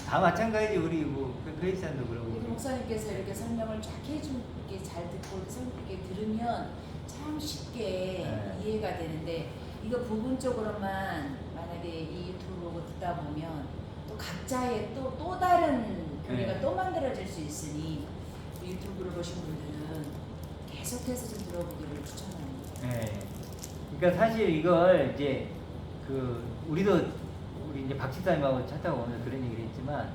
다 마찬가지 우리 뭐 페이스안도 그러고. 우리 목사님께서 이렇게 설명을 쫙 해준 게 잘 듣고 이렇게 들으면 참 쉽게 네. 이해가 되는데 이거 부분적으로만 만약에 이 유튜브 보고 듣다 보면 또 각자의 또 다른 교리가 네. 또 만들어질 수 있으니 유튜브를 보신 분들은 계속해서 좀 들어보기를 추천합니다. 네. 그러니까 사실 이걸 이제 그 우리 이제 박 집사님하고 차 타고 오늘 그런 얘기를 했지만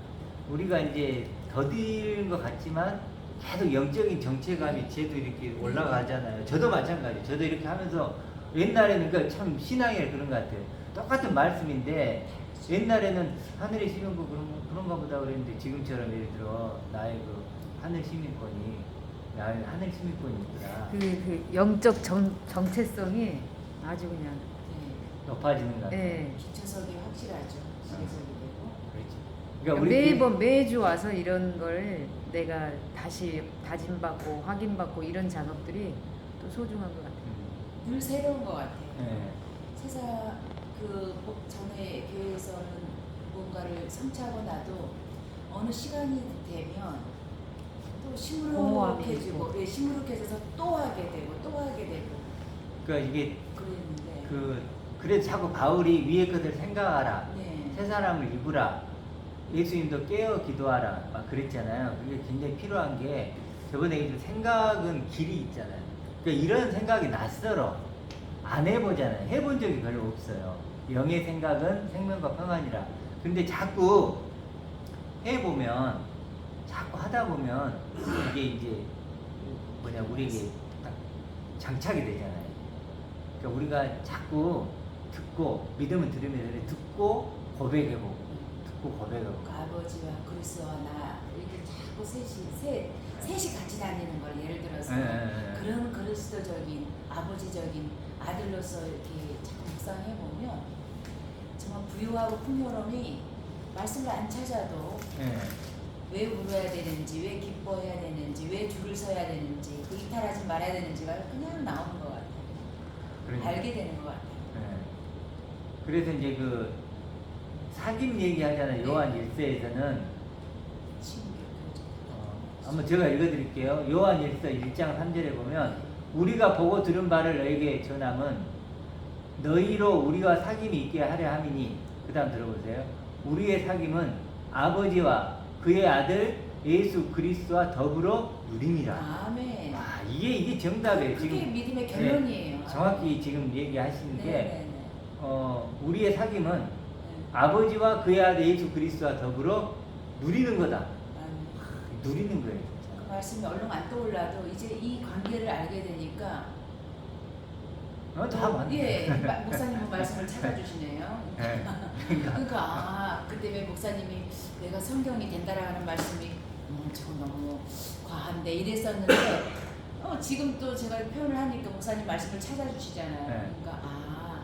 우리가 이제 더디는 것 같지만 계속 영적인 정체감이 쟤도 이렇게 올라가잖아요. 저도 마찬가지. 저도 이렇게 하면서 옛날에는 그러니까 참 신앙에 그런 것 같아요. 똑같은 말씀인데 옛날에는 하늘의 시민권 그런가 보다 그랬는데 지금처럼 예를 들어 나의 그 하늘 시민권이 나의 하늘 시민권이 있구나. 그 영적 정체성이 아주 그냥 높아지는 것 같아요. 예. 기초석이 확실하죠. 기초석이 되고. 그렇죠. 그러니까 우리 매번 매주 와서 이런 걸 내가 다시 다짐받고 확인받고 이런 작업들이 또 소중한 것 같아요. 늘 새로운 것 같아요. 예. 세상 전에 교회에서는 뭔가를 성취하고 나도 어느 시간이 되면 또 공허함이 시무룩해지고 있고. 시무룩해져서 또 하게 되고 또 하게 되고 그러니까 이게 그랬는데 그래서 자꾸 바울이 위의 것을 생각하라. 네. 새 사람을 입으라. 예수님도 깨어 기도하라. 막 그랬잖아요. 그게 굉장히 필요한 게 저번에 얘기했던 생각은 길이 있잖아요. 그러니까 이런 생각이 낯설어. 안 해보잖아요. 해본 적이 별로 없어요. 영의 생각은 생명과 평안이라. 근데 자꾸 해보면, 자꾸 하다 보면 이게 이제 우리에게 딱 장착이 되잖아요. 그러니까 우리가 자꾸 듣고 믿음은 들으면 되는데 듣고 고백해보고 듣고 고백하고. 그 아버지와 그리스도와 나 이렇게 자꾸 셋이 같이 다니는 걸 예를 들어서 그런 그리스도적인 아버지적인 아들로서 이렇게 자꾸 묵상해 보면 정말 부유하고 풍요로움이 말씀을 안 찾아도 왜 울어야 되는지, 왜 기뻐해야 되는지, 왜 줄을 서야 되는지, 그 이탈하지 말아야 되는지가 그냥 나오는 것 같아요. 그러니까. 알게 되는 것 같아요. 그래서 이제 그 사귐 얘기하잖아요. 요한 1서에서는 한번 제가 읽어드릴게요. 요한 1서 1장 3절에 보면 우리가 보고 들은 바를 너에게 전함은 너희로 우리와 사귐이 있게 하려 함이니 그 다음 들어보세요. 우리의 사귐은 아버지와 그의 아들 예수 그리스도와 더불어 누림이라. 아멘. 와, 이게 정답이에요. 그게 지금 믿음의 결론이에요. 정확히 지금 얘기하시는 게 네네네. 우리의 사귐은 아버지와 그의 아들 예수 그리스도와 더불어 누리는 거다. 아멘. 누리는 거예요. 그 말씀이 얼른 안 떠올라도 이제 이 관계를 알게 되니까 다 맞네. 예, 목사님은 말씀을 찾아주시네요. 네. 그러니까 그때 왜 목사님이 내가 성경이 된다라는 말씀이 저거 너무 과한데 이랬었는데 지금 또 제가 표현을 하니까 목사님 말씀을 찾아주시잖아요. 네. 그러니까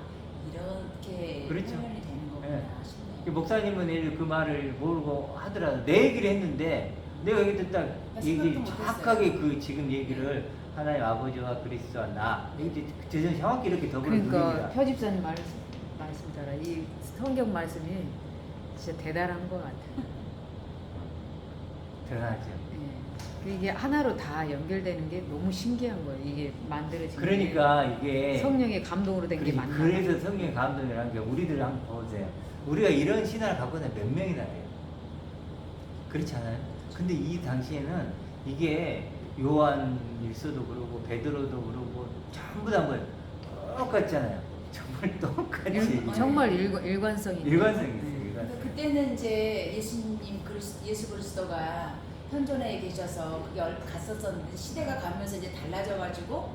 이렇게 그렇죠. 표현이 되는 거구나 네. 싶네요. 그 목사님은 예를 그 말을 모르고 하더라도 내 얘기를 했는데 내가 여기 딱 얘기 생각도 정확하게 못했어요. 그 지금 얘기를 하나님 아버지와 그리스도와 나 이제 정확히 이렇게 더불어 그러니까 누립니다. 표집사님 말씀대로 이 성경 말씀이 진짜 대단한 것 같아요. 대단하죠. 예. 이게 하나로 다 연결되는 게 너무 신기한 거예요. 이게 만들어진 그러니까 게 이게 성령의 감동으로 된 게 맞나? 그래서 성령 감동이라는 게 우리들 한번 보세요. 우리가 이런 신화를 갖고 있는 몇 명이나 돼요. 그렇지 않아요? 근데 이 당시에는 이게 요한 일서도 그러고 베드로도 그러고 전부 다 뭐 똑같잖아요. 정말 똑같이 정말 일관성이 있는 일관성이 있어요. 네. 그러니까 일관성. 그때는 이제 예수 그리스도가 현존에 계셔서 그게 갔었었는데 시대가 가면서 이제 달라져가지고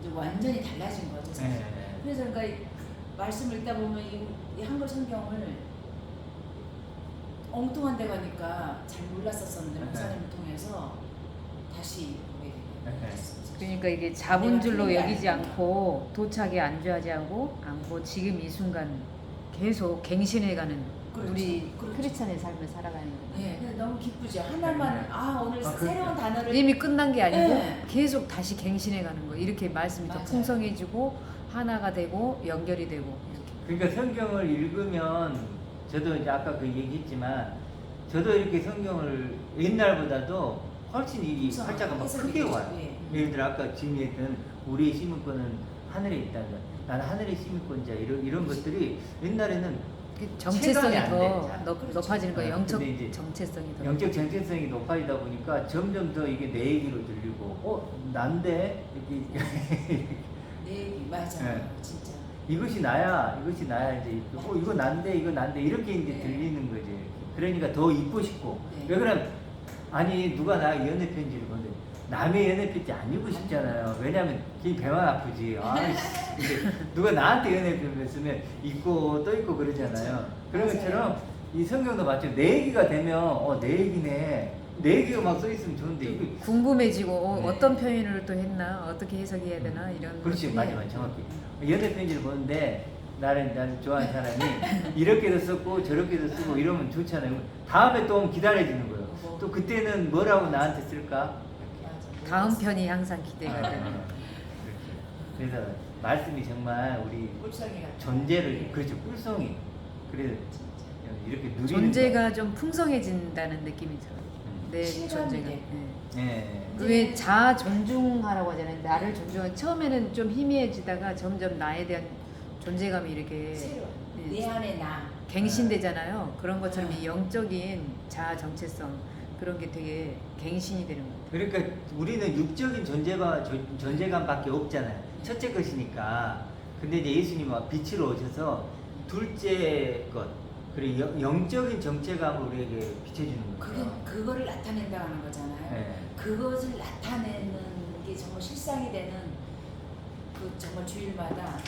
이제 완전히 달라진 거죠. 사실. 네. 그래서 그러니까 이 말씀을 읽다 보면 이 한글 성경을 엉뚱한 데 가니까 잘 몰랐었었는데 네. 목사님을 통해서 다시 보게 네. 됐어요. 그러니까 이게 자본줄로 내가 여기지 틀린 게 않고 도착에 안주하지 않고 지금 이 순간 계속 갱신해가는 그렇죠. 우리 그렇죠. 크리스찬의 삶을 살아가는 거. 네, 근데 너무 기쁘죠. 하나만 오늘 아, 그렇죠. 새로운 단어를 이미 끝난 게 아니고 네. 계속 다시 갱신해 가는 거. 이렇게 말씀이 더 맞아요. 풍성해지고 하나가 되고 연결이 되고 이렇게. 그러니까 성경을 읽으면 저도 이제 아까 그 얘기했지만 저도 이렇게 성경을 옛날보다도 훨씬 이 풍성하게 활자가 막 해석이 크게 되죠. 와요. 예. 예를 들어 아까 지금 얘기했던 우리의 시민권은 하늘에 있다는 나는 하늘의 시민권자 이런 것들이 옛날에는 그 정체성이 체감이 안 더 돼. 잘. 높아지는 거예요. 영적 근데 이제 정체성이 더. 영적 정체성이 높아지다 보니까 점점 더 이게 내 얘기로 들리고 난데 이렇게 내 얘기 맞아. 네. 진짜. 이것이 나야 이제 이거 난데 이렇게 이제 네. 들리는 거지. 그러니까 더 잊고 싶고. 네. 왜 그러면 아니 누가 나 연애 편지를 보내 남의 연애 편지 안 읽고 싶잖아요. 왜냐면 괜히 배만 아프지. 이제 누가 나한테 연애 편지 쓰면 읽고 또 읽고 그러잖아요. 그런 맞아요. 것처럼 이 성경도 마찬가지. 내 얘기가 되면 내 얘기네. 내 얘기가 막 써 있으면 좋은데 이거 궁금해지고 네. 어떤 표현을 또 했나 어떻게 해석해야 되나 이런. 그렇지 것들이- 맞아 정확히 연애 편지를 보는데 나는 좋아하는 사람이 이렇게도 썼고 저렇게도 쓰고 이러면 좋잖아요. 다음에 또 오면 기다려지는 거예요. 또 그때는 뭐라고 나한테 쓸까? 맞아. 다음 편이 항상 기대가 아, 되는. 그렇지. 그래서 말씀이 정말 우리 꿀성이 같아. 존재를 그렇죠 꿀송이 그래 이렇게 누리는 존재가 좀 풍성해진다는 느낌이 들어요. 내 실감이 존재가. 돼. 거. 예. 왜 자아 존중하라고 하잖아요. 나를 존중한 처음에는 좀 희미해지다가 점점 나에 대한 존재감이 이렇게 새로. 예, 내 안에 나. 갱신되잖아요. 그런 것처럼 이 영적인 자아 정체성 그런 게 되게 갱신이 되는 거예요. 그러니까 우리는 육적인 존재감밖에 없잖아요. 첫째 것이니까. 근데 이제 예수님은 빛으로 오셔서 둘째 것 그리고 영적인 정체감을 우리에게 비춰주는 거죠. 그거를 나타낸다고 하는 거잖아요. 네. 그것을 나타내는 게 정말 실상이 되는 그 정말 주일마다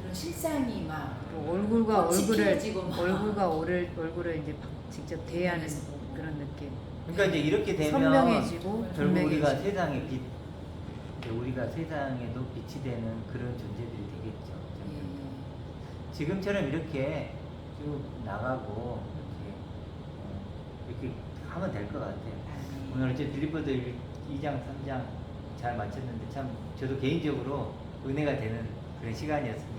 그런 실상이 막 또 얼굴과 꽃이 얼굴을 피어지고 막. 얼굴을 이제 직접 대하는 그런 느낌. 그러니까 이제 이렇게 되면 선명해지고 결국 우리가 분명해지고. 세상의 빛, 이제 우리가 세상에도 빛이 되는 그런 존재들이 되겠죠. 예. 지금처럼 이렇게 쭉 나가고 이렇게 하면 될 것 같아요. 오늘 어째 빌립보서 2장, 3장 잘 마쳤는데 참 저도 개인적으로 은혜가 되는 그런 시간이었습니다.